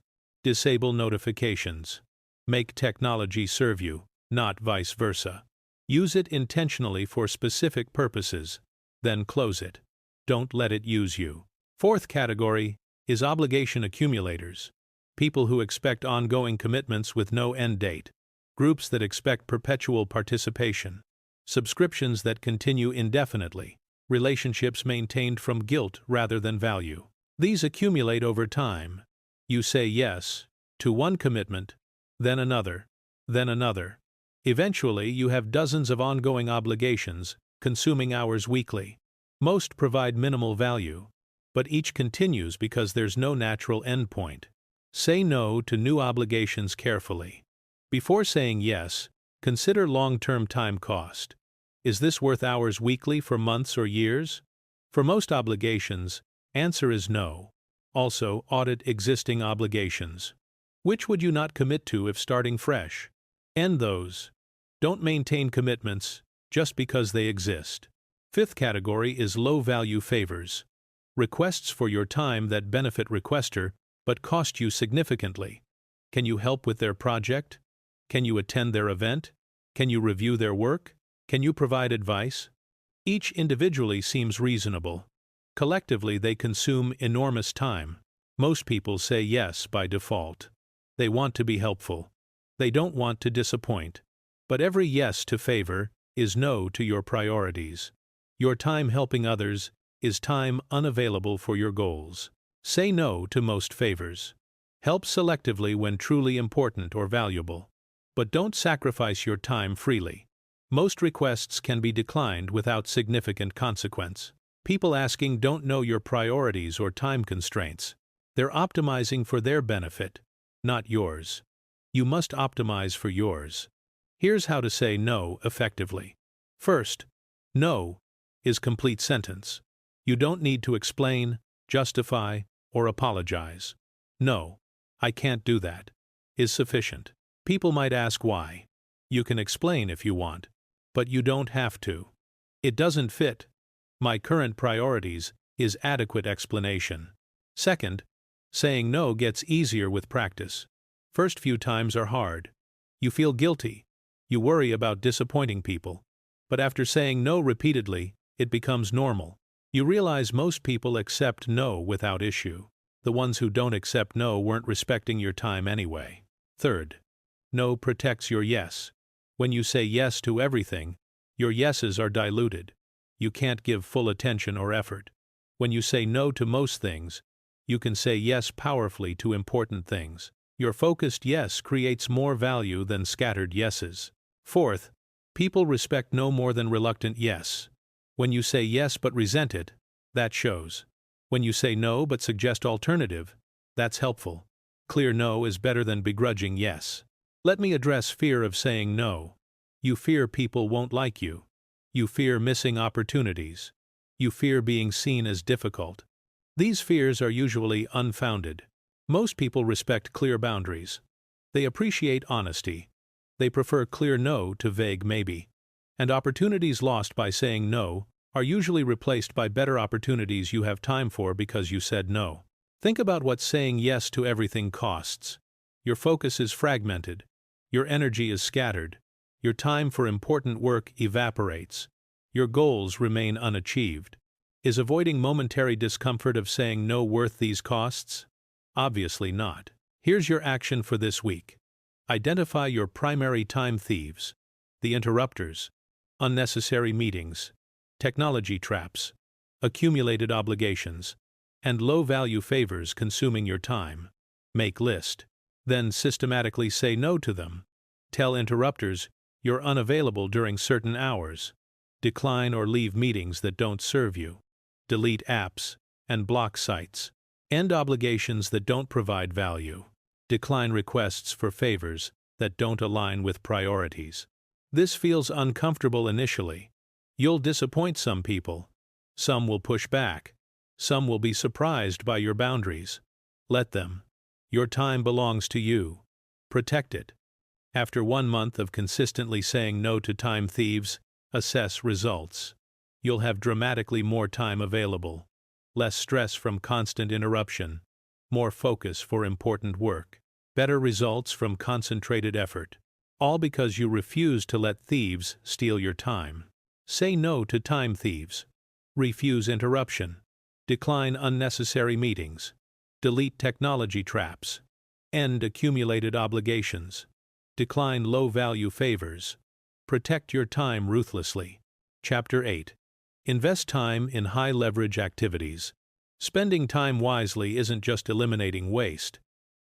Speaker 1: Disable notifications. Make technology serve you, not vice versa. Use it intentionally for specific purposes, then close it. Don't let it use you. Fourth category is obligation accumulators. People who expect ongoing commitments with no end date. Groups that expect perpetual participation. Subscriptions that continue indefinitely. Relationships maintained from guilt rather than value. These accumulate over time. You say yes to one commitment, then another, then another. Eventually, you have dozens of ongoing obligations, consuming hours weekly. Most provide minimal value, but each continues because there's no natural endpoint. Say no to new obligations carefully. Before saying yes, consider long-term time cost. Is this worth hours weekly for months or years? For most obligations, answer is no. Also, audit existing obligations. Which would you not commit to if starting fresh? End those. Don't maintain commitments just because they exist. Fifth category is low-value favors. Requests for your time that benefit requester but cost you significantly. Can you help with their project? Can you attend their event? Can you review their work? Can you provide advice? Each individually seems reasonable. Collectively, they consume enormous time. Most people say yes by default. They want to be helpful. They don't want to disappoint. But every yes to favor is no to your priorities. Your time helping others is time unavailable for your goals. Say no to most favors. Help selectively when truly important or valuable. But don't sacrifice your time freely. Most requests can be declined without significant consequence. People asking don't know your priorities or time constraints. They're optimizing for their benefit, not yours. You must optimize for yours. Here's how to say no effectively. First, no is complete sentence. You don't need to explain, justify, or apologize. No, I can't do that is sufficient. People might ask why. You can explain if you want, but you don't have to. It doesn't fit. My current priorities is adequate explanation. Second, saying no gets easier with practice. First few times are hard. You feel guilty. You worry about disappointing people. But after saying no repeatedly, it becomes normal. You realize most people accept no without issue. The ones who don't accept no weren't respecting your time anyway. Third, no protects your yes. When you say yes to everything, your yeses are diluted. You can't give full attention or effort. When you say no to most things, you can say yes powerfully to important things. Your focused yes creates more value than scattered yeses. Fourth, people respect no more than reluctant yes. When you say yes but resent it, that shows. When you say no but suggest alternative, that's helpful. Clear no is better than begrudging yes. Let me address fear of saying no. You fear people won't like you. You fear missing opportunities. You fear being seen as difficult. These fears are usually unfounded. Most people respect clear boundaries. They appreciate honesty. They prefer clear no to vague maybe. And opportunities lost by saying no are usually replaced by better opportunities you have time for because you said no. Think about what saying yes to everything costs. Your focus is fragmented. Your energy is scattered. Your time for important work evaporates. Your goals remain unachieved. Is avoiding momentary discomfort of saying no worth these costs? Obviously not. Here's your action for this week. Identify your primary time thieves, the interrupters, unnecessary meetings, technology traps, accumulated obligations, and low-value favors consuming your time. Make list. Then systematically say no to them. Tell interrupters you're unavailable during certain hours. Decline or leave meetings that don't serve you. Delete apps and block sites. End obligations that don't provide value. Decline requests for favors that don't align with priorities. This feels uncomfortable initially. You'll disappoint some people. Some will push back. Some will be surprised by your boundaries. Let them. Your time belongs to you. Protect it. After 1 month of consistently saying no to time thieves, assess results. You'll have dramatically more time available. Less stress from constant interruption. More focus for important work. Better results from concentrated effort. All because you refuse to let thieves steal your time. Say no to time thieves. Refuse interruption. Decline unnecessary meetings. Delete technology traps. End accumulated obligations. Decline low-value favors. Protect your time ruthlessly. Chapter 8. Invest time in high-leverage activities. Spending time wisely isn't just eliminating waste.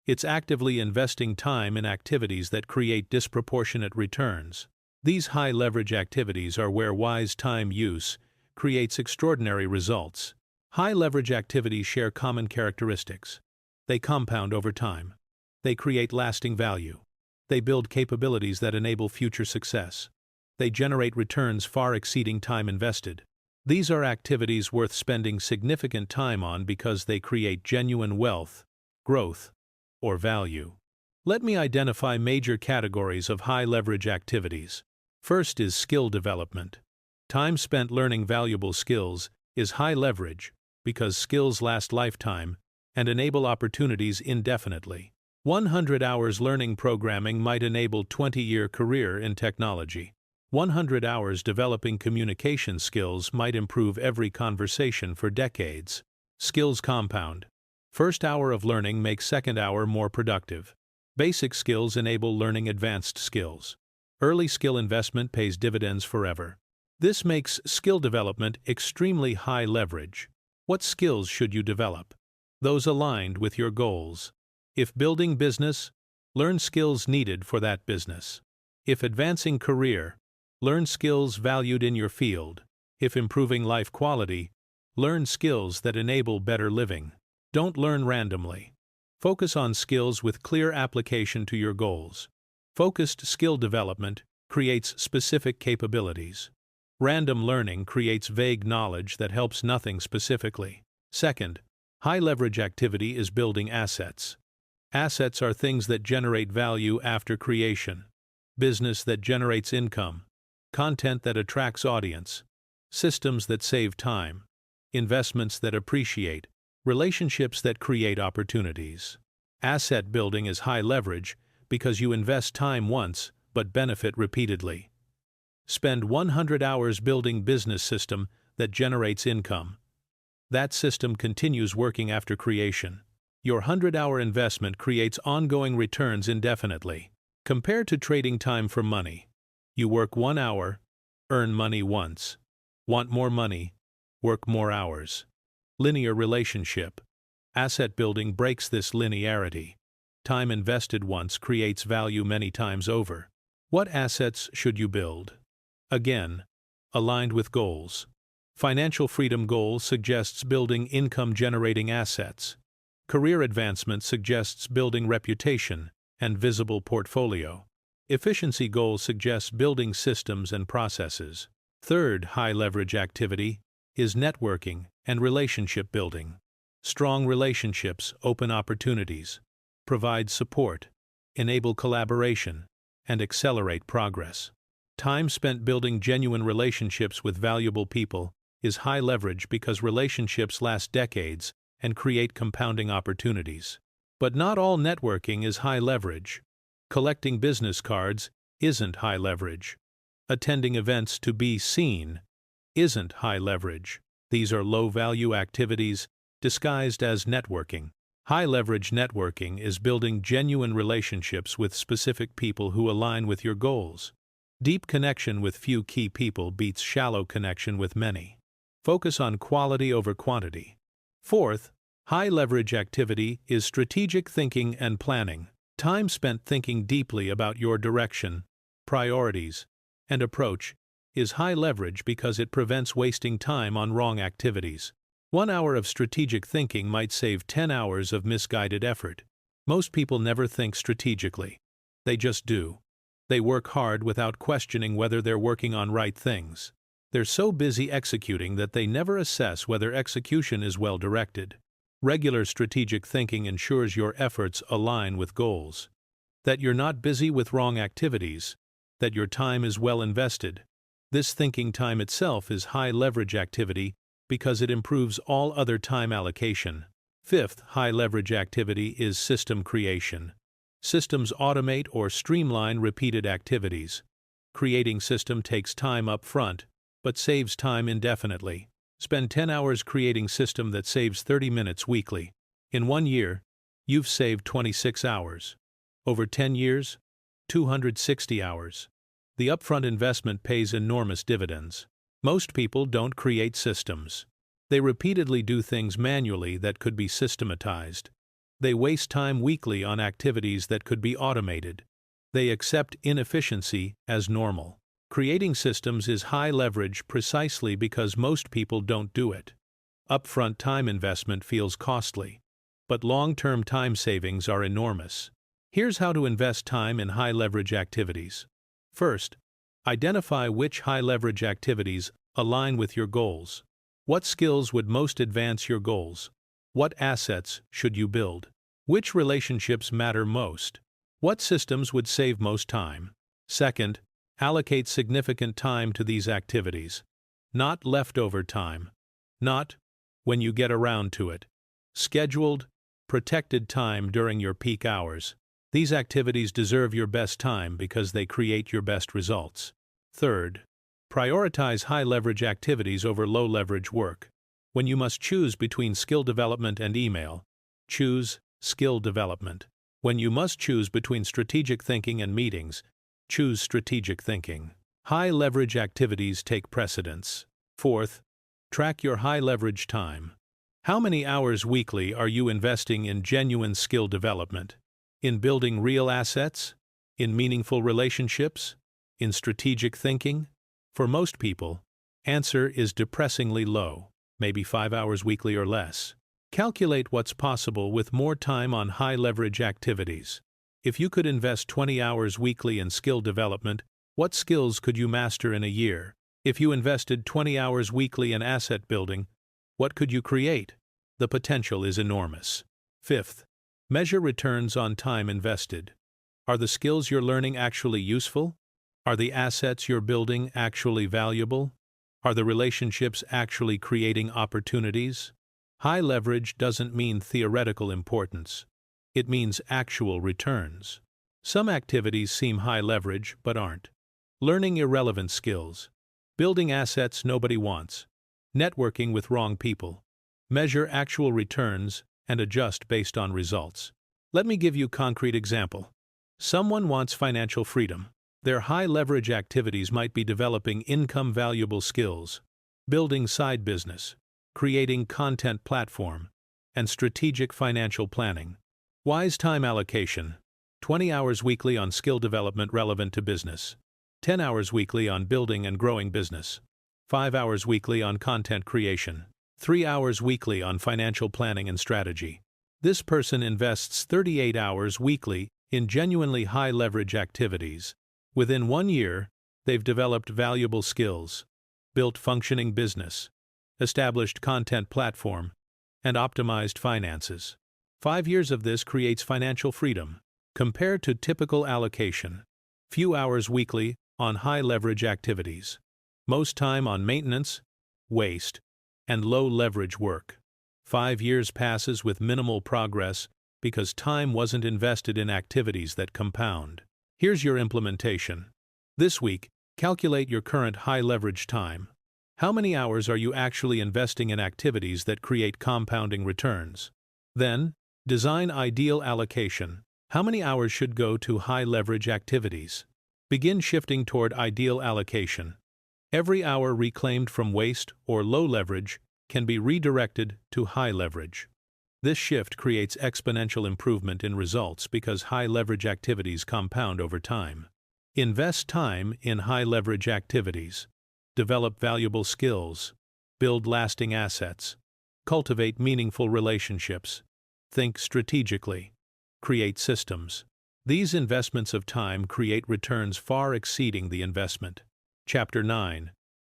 Speaker 1: It's actively investing time in activities that create disproportionate returns. These high-leverage activities are where wise time use creates extraordinary results. High-leverage activities share common characteristics. They compound over time. They create lasting value. They build capabilities that enable future success. They generate returns far exceeding time invested. These are activities worth spending significant time on because they create genuine wealth, growth, or value. Let me identify major categories of high-leverage activities. First is skill development. Time spent learning valuable skills is high leverage because skills last lifetime and enable opportunities indefinitely. 100 hours learning programming might enable a 20-year career in technology. 100 hours developing communication skills might improve every conversation for decades. Skills compound. First hour of learning makes second hour more productive. Basic skills enable learning advanced skills. Early skill investment pays dividends forever. This makes skill development extremely high leverage. What skills should you develop? Those aligned with your goals. If building business, learn skills needed for that business. If advancing career, learn skills valued in your field. If improving life quality, learn skills that enable better living. Don't learn randomly. Focus on skills with clear application to your goals. Focused skill development creates specific capabilities. Random learning creates vague knowledge that helps nothing specifically. Second, high leverage activity is building assets. Assets are things that generate value after creation. Business that generates income. Content that attracts audience. Systems that save time. Investments that appreciate. Relationships that create opportunities. Asset building is high leverage because you invest time once but benefit repeatedly. Spend 100 hours building business system that generates income. That system continues working after creation. Your 100-hour investment creates ongoing returns indefinitely. Compared to trading time for money, you work 1 hour, earn money once. Want more money? Work more hours. Linear relationship. Asset building breaks this linearity. Time invested once creates value many times over. What assets should you build? Again, aligned with goals. Financial freedom goal suggests building income-generating assets. Career advancement suggests building reputation and visible portfolio. Efficiency goal suggests building systems and processes. Third high-leverage activity is networking and relationship building. Strong relationships open opportunities, provide support, enable collaboration, and accelerate progress. Time spent building genuine relationships with valuable people is high leverage because relationships last decades and create compounding opportunities. But not all networking is high leverage. Collecting business cards isn't high leverage. Attending events to be seen isn't high leverage. These are low-value activities disguised as networking. High-leverage networking is building genuine relationships with specific people who align with your goals. Deep connection with few key people beats shallow connection with many. Focus on quality over quantity. Fourth, high-leverage activity is strategic thinking and planning. Time spent thinking deeply about your direction, priorities, and approach is high leverage because it prevents wasting time on wrong activities. 1 hour of strategic thinking might save 10 hours of misguided effort. Most people never think strategically. They just do. They work hard without questioning whether they're working on right things. They're so busy executing that they never assess whether execution is well directed. Regular strategic thinking ensures your efforts align with goals, that you're not busy with wrong activities, that your time is well invested. This thinking time itself is high leverage activity because it improves all other time allocation. Fifth high leverage activity is system creation. Systems automate or streamline repeated activities. Creating system takes time up front, but saves time indefinitely. Spend 10 hours creating system that saves 30 minutes weekly. In 1 year, you've saved 26 hours. Over 10 years, 260 hours. The upfront investment pays enormous dividends. Most people don't create systems. They repeatedly do things manually that could be systematized. They waste time weekly on activities that could be automated. They accept inefficiency as normal. Creating systems is high leverage precisely because most people don't do it. Upfront time investment feels costly, but long-term time savings are enormous. Here's how to invest time in high-leverage activities. First, identify which high-leverage activities align with your goals. What skills would most advance your goals? What assets should you build? Which relationships matter most? What systems would save most time? Second, allocate significant time to these activities. Not leftover time. Not when you get around to it. Scheduled, protected time during your peak hours. These activities deserve your best time because they create your best results. Third, prioritize high-leverage activities over low-leverage work. When you must choose between skill development and email, choose skill development. When you must choose between strategic thinking and meetings, choose strategic thinking. High-leverage activities take precedence. Fourth, track your high-leverage time. How many hours weekly are you investing in genuine skill development? In building real assets? In meaningful relationships? In strategic thinking? For most people, answer is depressingly low, maybe 5 hours weekly or less. Calculate what's possible with more time on high-leverage activities. If you could invest 20 hours weekly in skill development, what skills could you master in a year? If you invested 20 hours weekly in asset building, what could you create? The potential is enormous. Fifth, measure returns on time invested. Are the skills you're learning actually useful? Are the assets you're building actually valuable? Are the relationships actually creating opportunities? High leverage doesn't mean theoretical importance. It means actual returns. Some activities seem high leverage but aren't. Learning irrelevant skills. Building assets nobody wants. Networking with wrong people. Measure actual returns and adjust based on results. Let me give you a concrete example. Someone wants financial freedom. Their high-leverage activities might be developing income-valuable skills, building side business, creating content platform, and strategic financial planning. Wise time allocation. 20 hours weekly on skill development relevant to business. 10 hours weekly on building and growing business. 5 hours weekly on content creation. 3 hours weekly on financial planning and strategy. This person invests 38 hours weekly in genuinely high-leverage activities. Within 1 year, they've developed valuable skills, built functioning business, established content platform, and optimized finances. 5 years of this creates financial freedom. Compared to typical allocation, few hours weekly on high-leverage activities, most time on maintenance, waste, and low-leverage work. 5 years passes with minimal progress because time wasn't invested in activities that compound. Here's your implementation. This week, calculate your current high-leverage time. How many hours are you actually investing in activities that create compounding returns? Then, design ideal allocation. How many hours should go to high-leverage activities? Begin shifting toward ideal allocation. Every hour reclaimed from waste or low leverage can be redirected to high leverage. This shift creates exponential improvement in results because high-leverage activities compound over time. Invest time in high-leverage activities. Develop valuable skills. Build lasting assets. Cultivate meaningful relationships. Think strategically. Create systems. These investments of time create returns far exceeding the investment. Chapter 9.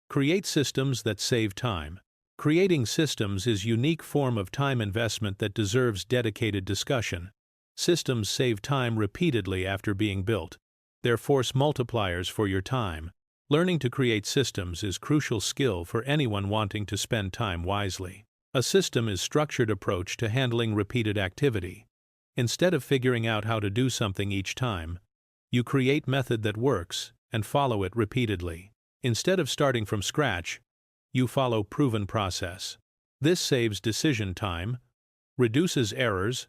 Speaker 1: Create systems that save time. Creating systems is a unique form of time investment that deserves dedicated discussion. Systems save time repeatedly after being built. They're force multipliers for your time. Learning to create systems is a crucial skill for anyone wanting to spend time wisely. A system is a structured approach to handling repeated activity. Instead of figuring out how to do something each time, you create a method that works and follow it repeatedly. Instead of starting from scratch, you follow proven process. This saves decision time, reduces errors,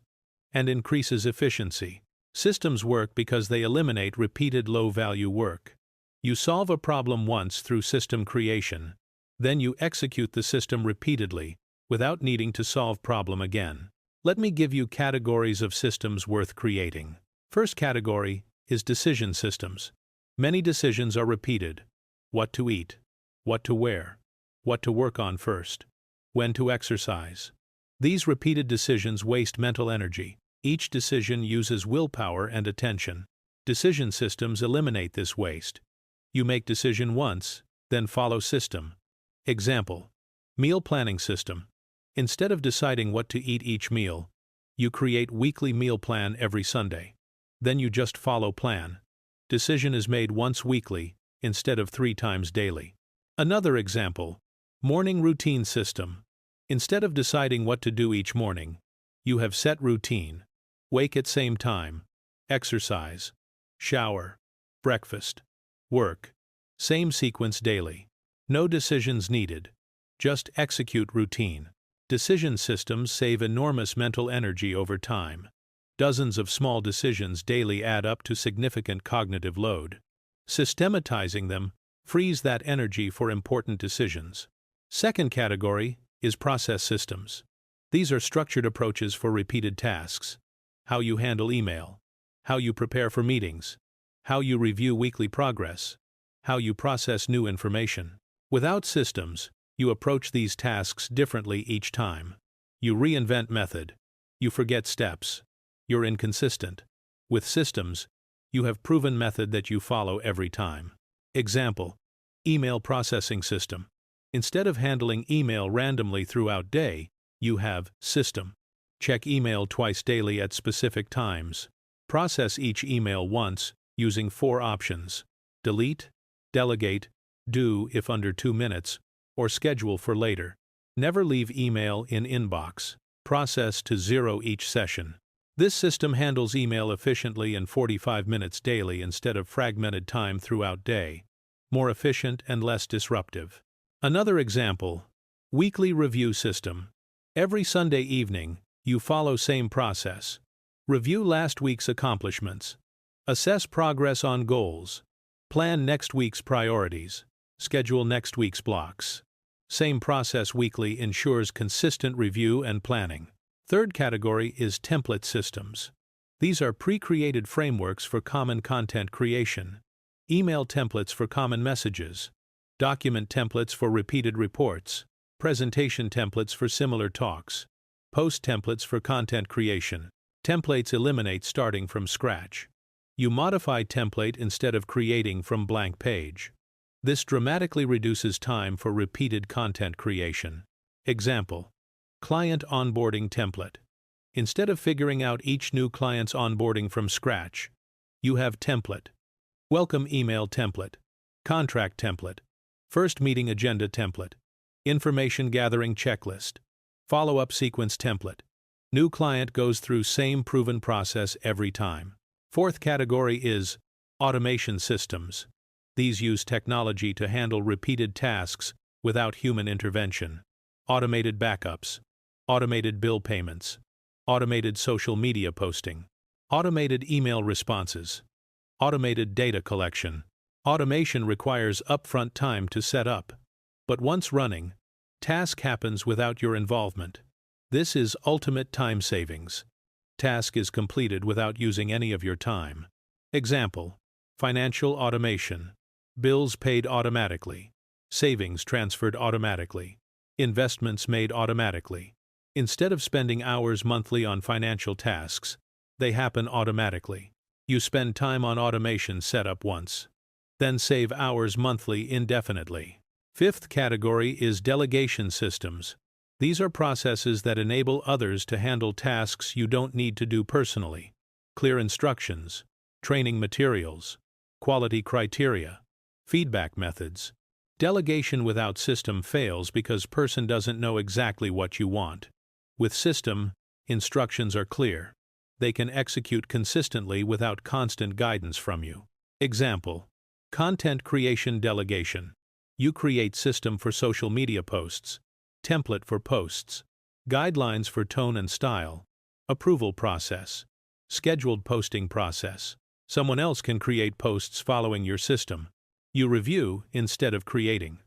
Speaker 1: and increases efficiency. Systems work because they eliminate repeated low-value work. You solve a problem once through system creation, then you execute the system repeatedly without needing to solve problem again. Let me give you categories of systems worth creating. First category is decision systems. Many decisions are repeated. What to eat, what to wear, what to work on first, when to exercise. These repeated decisions waste mental energy. Each decision uses willpower and attention. Decision systems eliminate this waste. You make decision once, then follow system. Example: meal planning system. Instead of deciding what to eat each meal, you create weekly meal plan every Sunday. Then you just follow plan. Decision is made once weekly, instead of 3 times daily. Another example: morning routine system. Instead of deciding what to do each morning, you have set routine. Wake at same time, exercise, shower, breakfast, work. Same sequence daily. No decisions needed. Just execute routine. Decision systems save enormous mental energy over time. Dozens of small decisions daily add up to significant cognitive load. Systematizing them frees that energy for important decisions. Second category is process systems. These are structured approaches for repeated tasks. How you handle email, how you prepare for meetings, how you review weekly progress, how you process new information. Without systems, you approach these tasks differently each time. You reinvent method. You forget steps. You're inconsistent. With systems, you have proven method that you follow every time. Example: email processing system. Instead of handling email randomly throughout day, you have system. Check email twice daily at specific times. Process each email once, using 4 options: delete, delegate, do if under 2 minutes, or schedule for later. Never leave email in inbox. Process to 0 each session. This system handles email efficiently in 45 minutes daily instead of fragmented time throughout day. More efficient and less disruptive. Another example: weekly review system. Every Sunday evening, you follow same process. Review last week's accomplishments. Assess progress on goals. Plan next week's priorities. Schedule next week's blocks. Same process weekly ensures consistent review and planning. Third category is template systems. These are pre-created frameworks for common content creation. Email templates for common messages. Document templates for repeated reports. Presentation templates for similar talks. Post templates for content creation. Templates eliminate starting from scratch. You modify template instead of creating from blank page. This dramatically reduces time for repeated content creation. Example: client onboarding template. Instead of figuring out each new client's onboarding from scratch, you have template. Welcome email template. Contract template. First meeting agenda template. Information gathering checklist. Follow-up sequence template. New client goes through same proven process every time. Fourth category is automation systems. These use technology to handle repeated tasks without human intervention. Automated backups. Automated bill payments. Automated social media posting. Automated email responses. Automated data collection. Automation requires upfront time to set up, but once running, task happens without your involvement. This is ultimate time savings. Task is completed without using any of your time. Example: financial automation. Bills paid automatically. Savings transferred automatically. Investments made automatically. Instead of spending hours monthly on financial tasks, they happen automatically. You spend time on automation setup once, then save hours monthly indefinitely. Fifth category is delegation systems. These are processes that enable others to handle tasks you don't need to do personally. Clear instructions, training materials, quality criteria, feedback methods. Delegation without system fails because person doesn't know exactly what you want. With system, instructions are clear. They can execute consistently without constant guidance from you. Example: content creation delegation. You create system for social media posts, template for posts, guidelines for tone and style, approval process, scheduled posting process. Someone else can create posts following your system. You review instead of creating.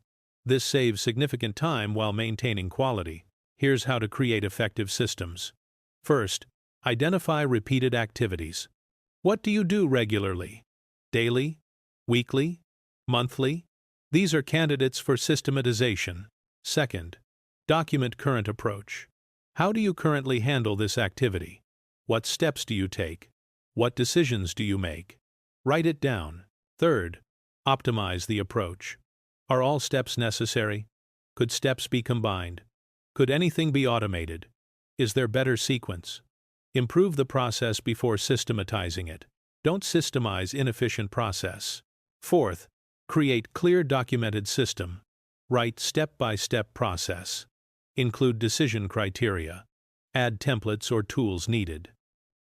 Speaker 1: This saves significant time while maintaining quality. Here's how to create effective systems. First, identify repeated activities. What do you do regularly? Daily? Weekly? Monthly? These are candidates for systematization. Second, document current approach. How do you currently handle this activity? What steps do you take? What decisions do you make? Write it down. Third, optimize the approach. Are all steps necessary? Could steps be combined? Could anything be automated? Is there better sequence? Improve the process before systematizing it. Don't systemize inefficient process. Fourth, create clear documented system. Write step-by-step process. Include decision criteria. Add templates or tools needed.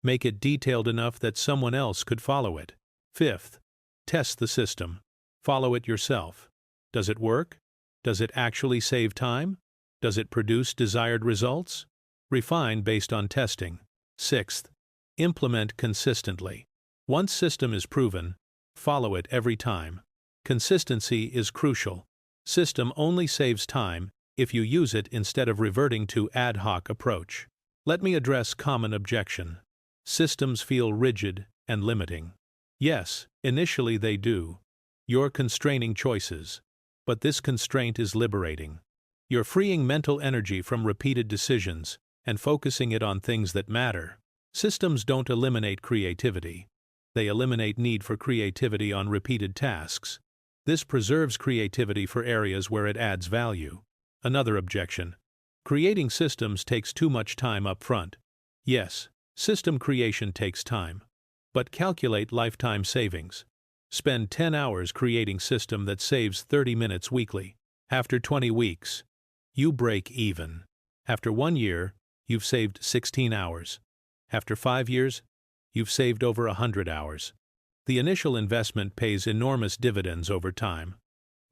Speaker 1: Make it detailed enough that someone else could follow it. Fifth, test the system. Follow it yourself. Does it work? Does it actually save time? Does it produce desired results? Refine based on testing. Sixth, implement consistently. Once system is proven, follow it every time. Consistency is crucial. System only saves time if you use it instead of reverting to ad hoc approach. Let me address common objection. Systems feel rigid and limiting. Yes, initially they do. You're constraining choices. But this constraint is liberating. You're freeing mental energy from repeated decisions and focusing it on things that matter. Systems don't eliminate creativity. They eliminate need for creativity on repeated tasks. This preserves creativity for areas where it adds value. Another objection. Creating systems takes too much time up front. Yes, system creation takes time. But calculate lifetime savings. Spend 10 hours creating system that saves 30 minutes weekly. After 20 weeks, you break even. After 1 year, you've saved 16 hours. After 5 years, you've saved over 100 hours. The initial investment pays enormous dividends over time.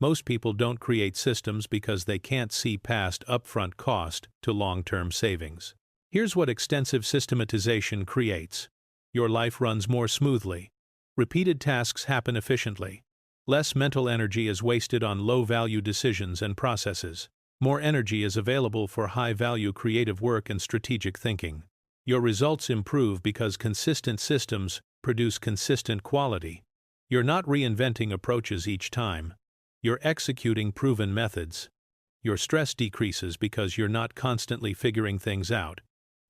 Speaker 1: Most people don't create systems because they can't see past upfront cost to long-term savings. Here's what extensive systematization creates. Your life runs more smoothly. Repeated tasks happen efficiently. Less mental energy is wasted on low-value decisions and processes. More energy is available for high-value creative work and strategic thinking. Your results improve because consistent systems produce consistent quality. You're not reinventing approaches each time. You're executing proven methods. Your stress decreases because you're not constantly figuring things out.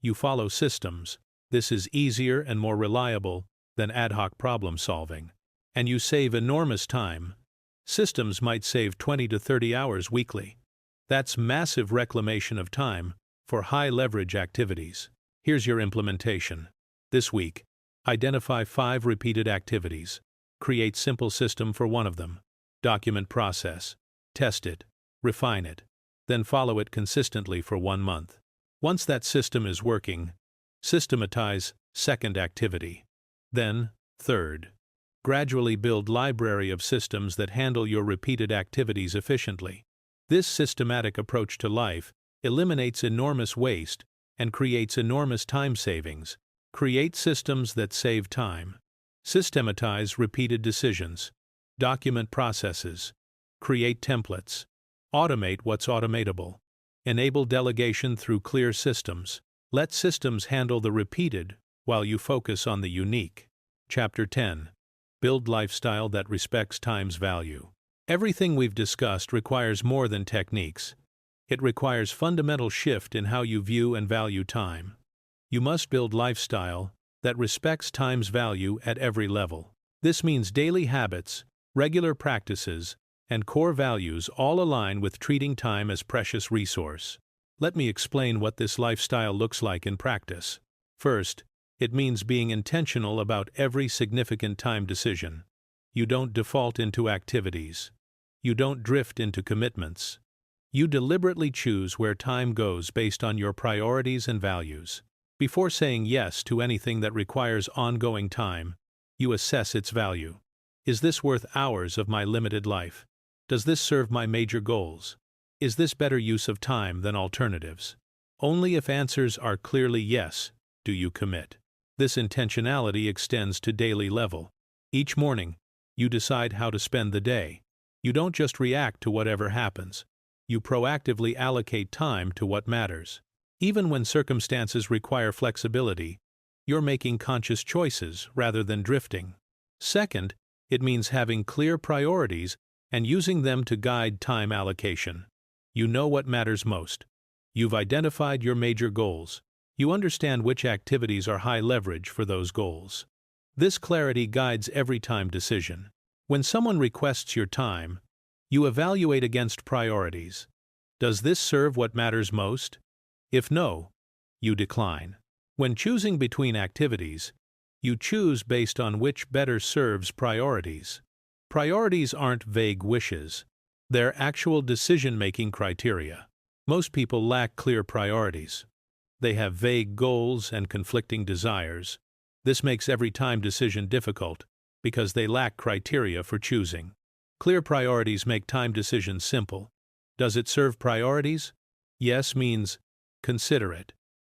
Speaker 1: You follow systems. This is easier and more reliable than ad hoc problem solving. And you save enormous time. Systems might save 20 to 30 hours weekly. That's massive reclamation of time for high-leverage activities. Here's your implementation. This week, identify 5 repeated activities. Create simple system for one of them. Document process. Test it. Refine it. Then follow it consistently for 1 month. Once that system is working, systematize second activity. Then, third. Gradually build library of systems that handle your repeated activities efficiently. This systematic approach to life eliminates enormous waste and creates enormous time savings. Create systems that save time. Systematize repeated decisions. Document processes. Create templates. Automate what's automatable. Enable delegation through clear systems. Let systems handle the repeated while you focus on the unique. Chapter 10. Build lifestyle that respects time's value. Everything we've discussed requires more than techniques. It requires fundamental shift in how you view and value time. You must build lifestyle that respects time's value at every level. This means daily habits, regular practices, and core values all align with treating time as precious resource. Let me explain what this lifestyle looks like in practice. First, it means being intentional about every significant time decision. You don't default into activities. You don't drift into commitments. You deliberately choose where time goes based on your priorities and values. Before saying yes to anything that requires ongoing time, you assess its value. Is this worth hours of my limited life? Does this serve my major goals? Is this better use of time than alternatives? Only if answers are clearly yes do you commit? This intentionality extends to daily level. Each morning, you decide how to spend the day. You don't just react to whatever happens. You proactively allocate time to what matters. Even when circumstances require flexibility, you're making conscious choices rather than drifting. Second, it means having clear priorities and using them to guide time allocation. You know what matters most. You've identified your major goals. You understand which activities are high leverage for those goals. This clarity guides every time decision. When someone requests your time, you evaluate against priorities. Does this serve what matters most? If no, you decline. When choosing between activities, you choose based on which better serves priorities. Priorities aren't vague wishes. They're actual decision-making criteria. Most people lack clear priorities. They have vague goals and conflicting desires. This makes every time decision difficult because they lack criteria for choosing. Clear priorities make time decisions simple. Does it serve priorities? Yes means consider it.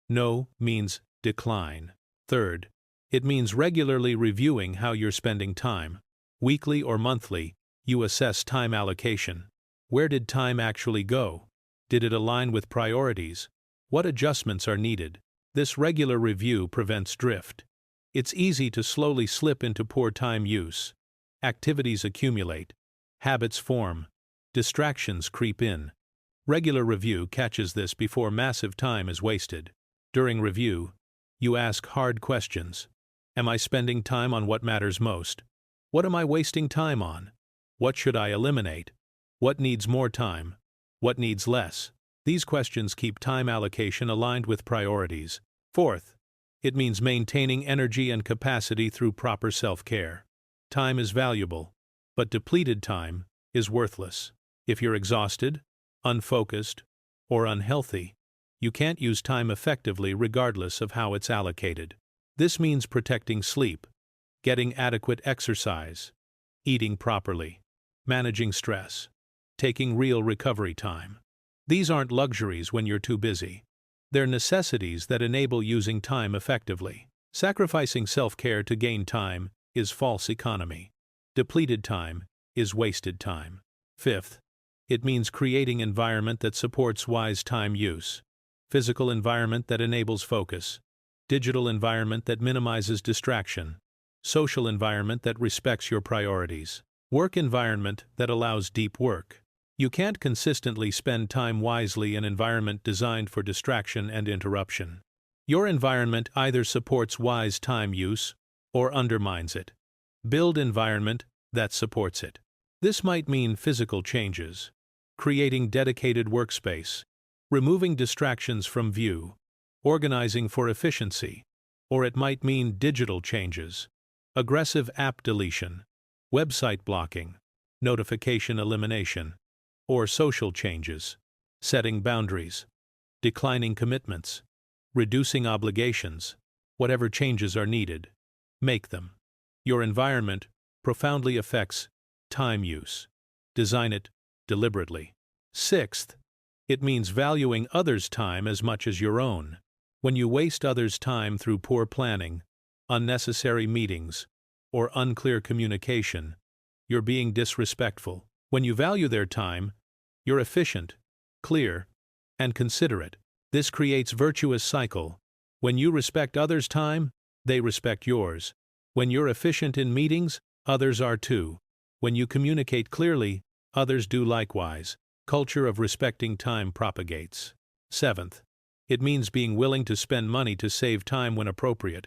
Speaker 1: No means decline. Third, it means regularly reviewing how you're spending time. Weekly or monthly, you assess time allocation. Where did time actually go? Did it align with priorities? What adjustments are needed? This regular review prevents drift. It's easy to slowly slip into poor time use. Activities accumulate. Habits form. Distractions creep in. Regular review catches this before massive time is wasted. During review, you ask hard questions. Am I spending time on what matters most? What am I wasting time on? What should I eliminate? What needs more time? What needs less? These questions keep time allocation aligned with priorities. Fourth, it means maintaining energy and capacity through proper self-care. Time is valuable, but depleted time is worthless. If you're exhausted, unfocused, or unhealthy, you can't use time effectively regardless of how it's allocated. This means protecting sleep, getting adequate exercise, eating properly, managing stress, taking real recovery time. These aren't luxuries when you're too busy. They're necessities that enable using time effectively. Sacrificing self-care to gain time is false economy. Depleted time is wasted time. Fifth, it means creating environment that supports wise time use. Physical environment that enables focus. Digital environment that minimizes distraction. Social environment that respects your priorities. Work environment that allows deep work. You can't consistently spend time wisely in an environment designed for distraction and interruption. Your environment either supports wise time use or undermines it. Build environment that supports it. This might mean physical changes, creating dedicated workspace, removing distractions from view, organizing for efficiency, or it might mean digital changes, aggressive app deletion, website blocking, notification elimination, or social changes, setting boundaries, declining commitments, reducing obligations. Whatever changes are needed, make them. Your environment profoundly affects time use. Design it deliberately. Sixth, it means valuing others' time as much as your own. When you waste others' time through poor planning, unnecessary meetings, or unclear communication, you're being disrespectful. When you value their time, you're efficient, clear, and considerate. This creates virtuous cycle. When you respect others' time, they respect yours. When you're efficient in meetings, others are too. When you communicate clearly, others do likewise. Culture of respecting time propagates. Seventh, it means being willing to spend money to save time when appropriate.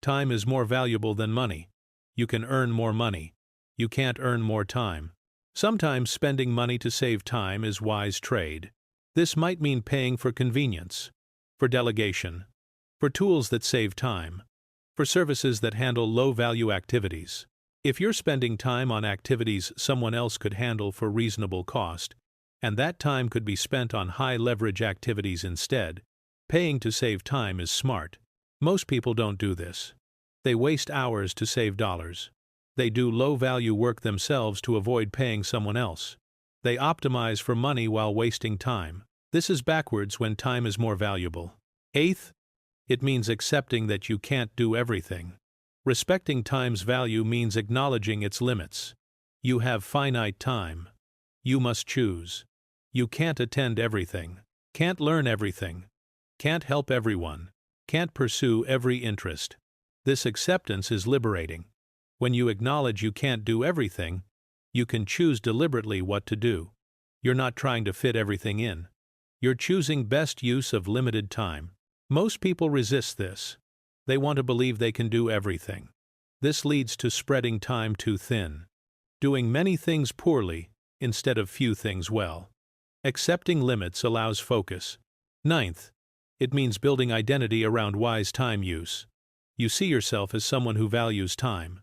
Speaker 1: Time is more valuable than money. You can earn more money. You can't earn more time. Sometimes spending money to save time is wise trade. This might mean paying for convenience, for delegation, for tools that save time, for services that handle low-value activities. If you're spending time on activities someone else could handle for reasonable cost, and that time could be spent on high-leverage activities instead, paying to save time is smart. Most people don't do this. They waste hours to save dollars. They do low-value work themselves to avoid paying someone else. They optimize for money while wasting time. This is backwards when time is more valuable. Eighth, It means accepting that you can't do everything. Respecting time's value means acknowledging its limits. You have finite time. You must choose. You can't attend everything, can't learn everything, can't help everyone, can't pursue every interest. This acceptance is liberating. When you acknowledge you can't do everything, you can choose deliberately what to do. You're not trying to fit everything in. You're choosing best use of limited time. Most people resist this. They want to believe they can do everything. This leads to spreading time too thin, doing many things poorly instead of few things well. Accepting limits allows focus. Ninth, it means building identity around wise time use. You see yourself as someone who values time,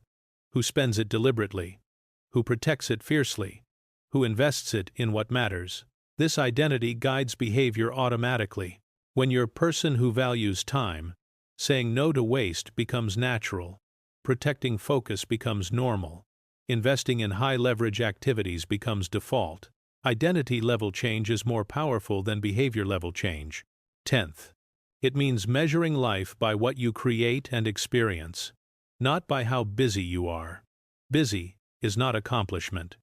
Speaker 1: who spends it deliberately, who protects it fiercely, who invests it in what matters. This identity guides behavior automatically. When you're a person who values time, saying no to waste becomes natural, protecting focus becomes normal, investing in high-leverage activities becomes default. Identity level change is more powerful than behavior level change. 10th, it means measuring life by what you create and experience, not by how busy you are. Busy is not accomplishment.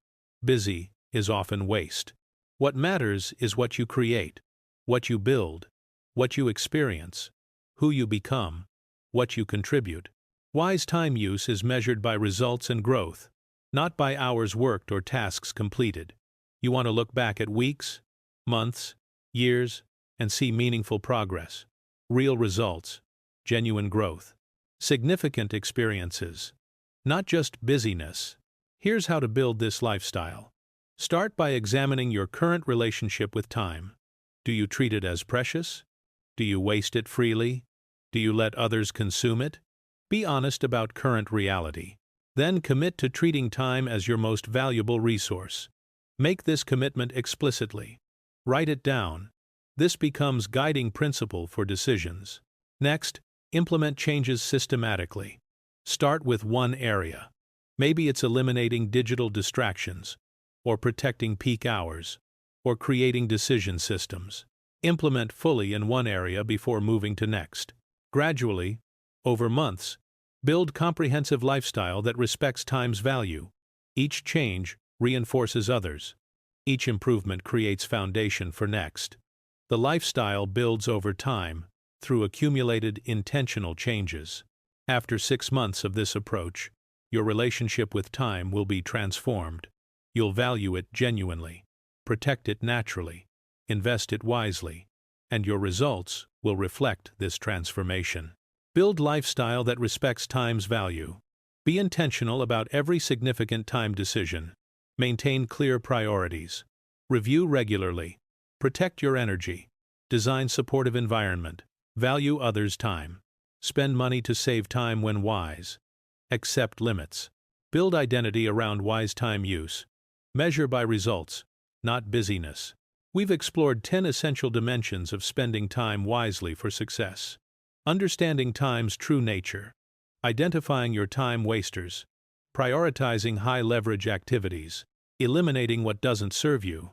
Speaker 1: Busy is often waste. What matters is what you create, what you build, what you experience, who you become, what you contribute. Wise time use is measured by results and growth, not by hours worked or tasks completed. You want to look back at weeks, months, years, and see meaningful progress, real results, genuine growth, significant experiences, not just busyness. Here's how to build this lifestyle. Start by examining your current relationship with time. Do you treat it as precious? Do you waste it freely? Do you let others consume it? Be honest about current reality. Then commit to treating time as your most valuable resource. Make this commitment explicitly. Write it down. This becomes guiding principle for decisions. Next, implement changes systematically. Start with one area. Maybe it's eliminating digital distractions, or protecting peak hours, or creating decision systems. Implement fully in one area before moving to next. Gradually, over months, build comprehensive lifestyle that respects time's value. Each change reinforces others. Each improvement creates foundation for next. The lifestyle builds over time through accumulated intentional changes. After 6 months of this approach, your relationship with time will be transformed. You'll value it genuinely, protect it naturally, invest it wisely, and your results will reflect this transformation. Build lifestyle that respects time's value. Be intentional about every significant time decision. Maintain clear priorities. Review regularly. Protect your energy. Design supportive environment. Value others' time. Spend money to save time when wise. Accept limits. Build identity around wise time use. Measure by results, not busyness. We've explored 10 essential dimensions of spending time wisely for success. Understanding time's true nature. Identifying your time wasters. Prioritizing high-leverage activities. Eliminating what doesn't serve you.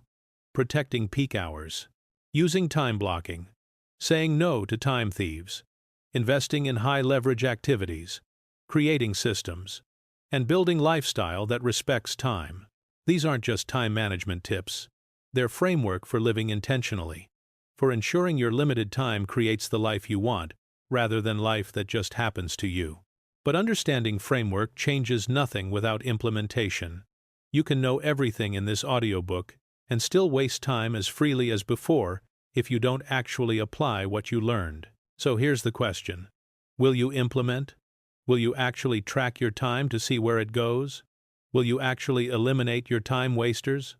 Speaker 1: Protecting peak hours. Using time blocking. Saying no to time thieves. Investing in high-leverage activities. Creating systems. And building lifestyle that respects time. These aren't just time management tips. They're framework for living intentionally, for ensuring your limited time creates the life you want, rather than life that just happens to you. But understanding framework changes nothing without implementation. You can know everything in this audiobook and still waste time as freely as before if you don't actually apply what you learned. So here's the question. Will you implement? Will you actually track your time to see where it goes? Will you actually eliminate your time wasters?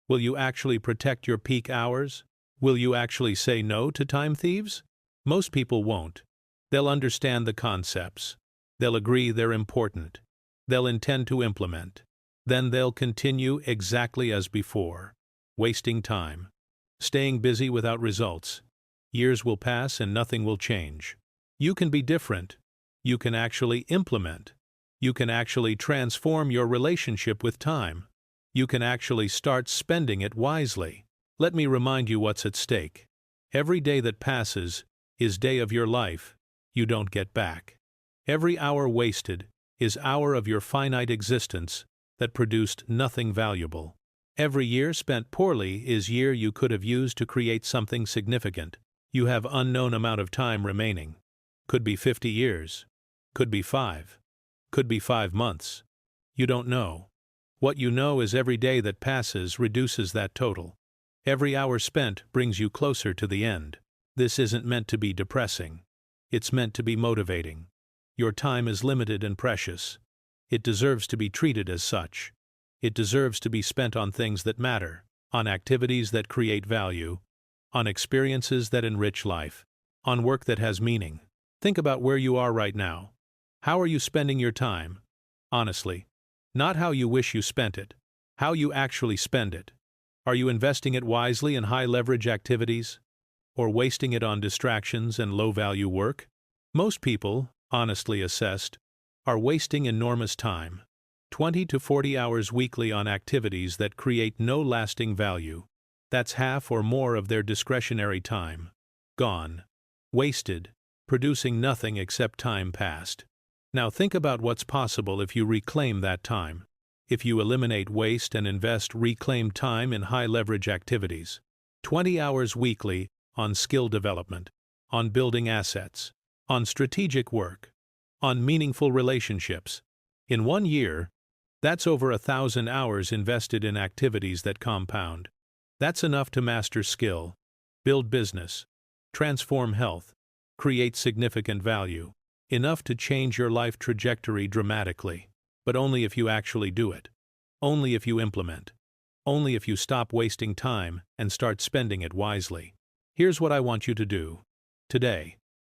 Speaker 1: Will you actually protect your peak hours? Will you actually say no to time thieves? Most people won't. They'll understand the concepts. They'll agree they're important. They'll intend to implement. Then they'll continue exactly as before, wasting time, staying busy without results. Years will pass and nothing will change. You can be different. You can actually implement. You can actually transform your relationship with time. You can actually start spending it wisely. Let me remind you what's at stake. Every day that passes is day of your life you don't get back. Every hour wasted is hour of your finite existence that produced nothing valuable. Every year spent poorly is year you could have used to create something significant. You have unknown amount of time remaining. Could be 50 years. Could be 5. Could be 5 months. You don't know. What you know is every day that passes reduces that total. Every hour spent brings you closer to the end. This isn't meant to be depressing. It's meant to be motivating. Your time is limited and precious. It deserves to be treated as such. It deserves to be spent on things that matter, on activities that create value, on experiences that enrich life, on work that has meaning. Think about where you are right now. How are you spending your time? Honestly. Not how you wish you spent it. How you actually spend it. Are you investing it wisely in high-leverage activities? Or wasting it on distractions and low-value work? Most people, honestly assessed, are wasting enormous time. 20 to 40 hours weekly on activities that create no lasting value. That's half or more of their discretionary time. Gone. Wasted. Producing nothing except time passed. Now think about what's possible if you reclaim that time. If you eliminate waste and invest reclaimed time in high-leverage activities. 20 hours weekly on skill development, on building assets, on strategic work, on meaningful relationships. In 1 year, that's over 1,000 hours invested in activities that compound. That's enough to master skill, build business, transform health, create significant value. Enough to change your life trajectory dramatically. But only if you actually do it. Only if you implement. Only if you stop wasting time and start spending it wisely. Here's what I want you to do. Today.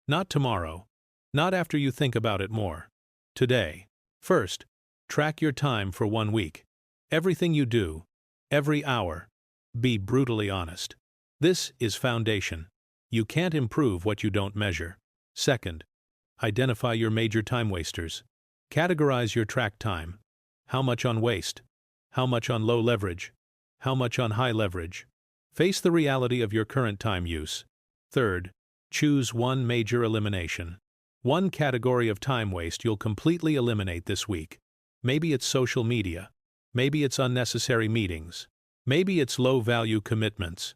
Speaker 1: Not tomorrow. Not after you think about it more. Today. First, track your time for 1 week. Everything you do. Every hour. Be brutally honest. This is foundation. You can't improve what you don't measure. Second, identify your major time wasters. Categorize your track time. How much on waste? How much on low leverage? How much on high leverage? Face the reality of your current time use. Third, choose one major elimination. One category of time waste you'll completely eliminate this week. Maybe it's social media. Maybe it's unnecessary meetings. Maybe it's low-value commitments.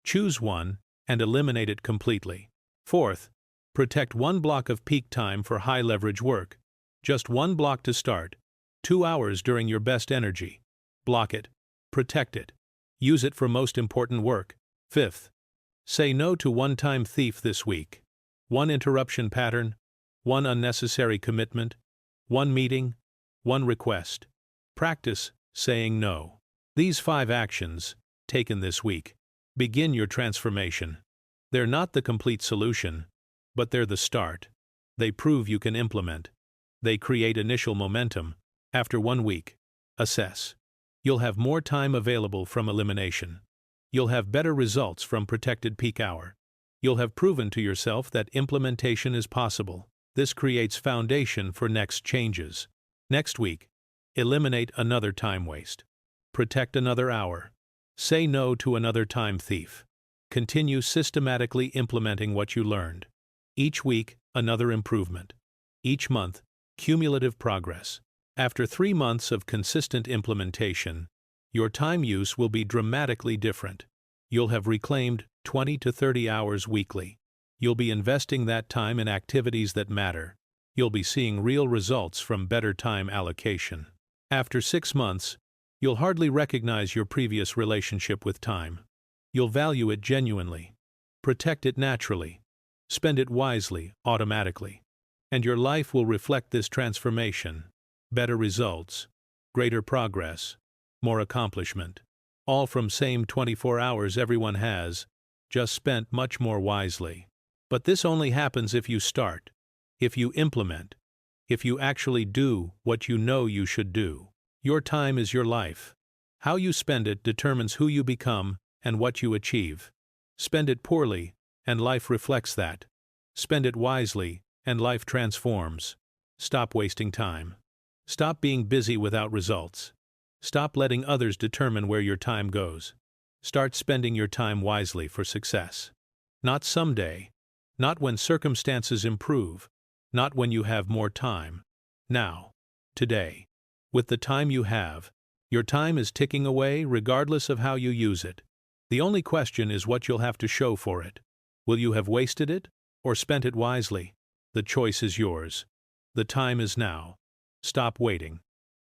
Speaker 1: Choose one and eliminate it completely. Fourth, protect one block of peak time for high-leverage work. Just one block to start. 2 hours during your best energy. Block it. Protect it. Use it for most important work. Fifth, say no to one-time thief this week. One interruption pattern, one unnecessary commitment, one meeting, one request. Practice saying no. These 5 actions, taken this week, begin your transformation. They're not the complete solution, but they're the start. They prove you can implement. They create initial momentum. After 1 week, assess. You'll have more time available from elimination. You'll have better results from protected peak hour. You'll have proven to yourself that implementation is possible. This creates foundation for next changes. Next week, eliminate another time waste. Protect another hour. Say no to another time thief. Continue systematically implementing what you learned. Each week, another improvement. Each month, cumulative progress. After 3 months of consistent implementation, your time use will be dramatically different. You'll have reclaimed 20 to 30 hours weekly. You'll be investing that time in activities that matter. You'll be seeing real results from better time allocation. After 6 months, you'll hardly recognize your previous relationship with time. You'll value it genuinely. Protect it naturally. Spend it wisely, automatically. And your life will reflect this transformation. Better results, greater progress, more accomplishment. All from same 24 hours everyone has, just spent much more wisely. But this only happens if you start, if you implement, if you actually do what you know you should do. Your time is your life. How you spend it determines who you become and what you achieve. Spend it poorly, and life reflects that. Spend it wisely, and life transforms. Stop wasting time. Stop being busy without results. Stop letting others determine where your time goes. Start spending your time wisely for success. Not someday, Not when circumstances improve, not when you have more time. Now. Today. With the time you have, your time is ticking away regardless of how you use it. The only question is what you'll have to show for it. Will you have wasted it, or spent it wisely? The choice is yours. The time is now. Stop waiting.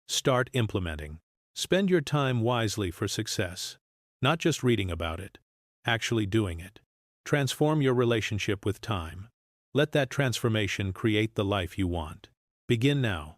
Speaker 1: Start implementing. Spend your time wisely for success. Not just reading about it, actually doing it. Transform your relationship with time. Let that transformation create the life you want. Begin now.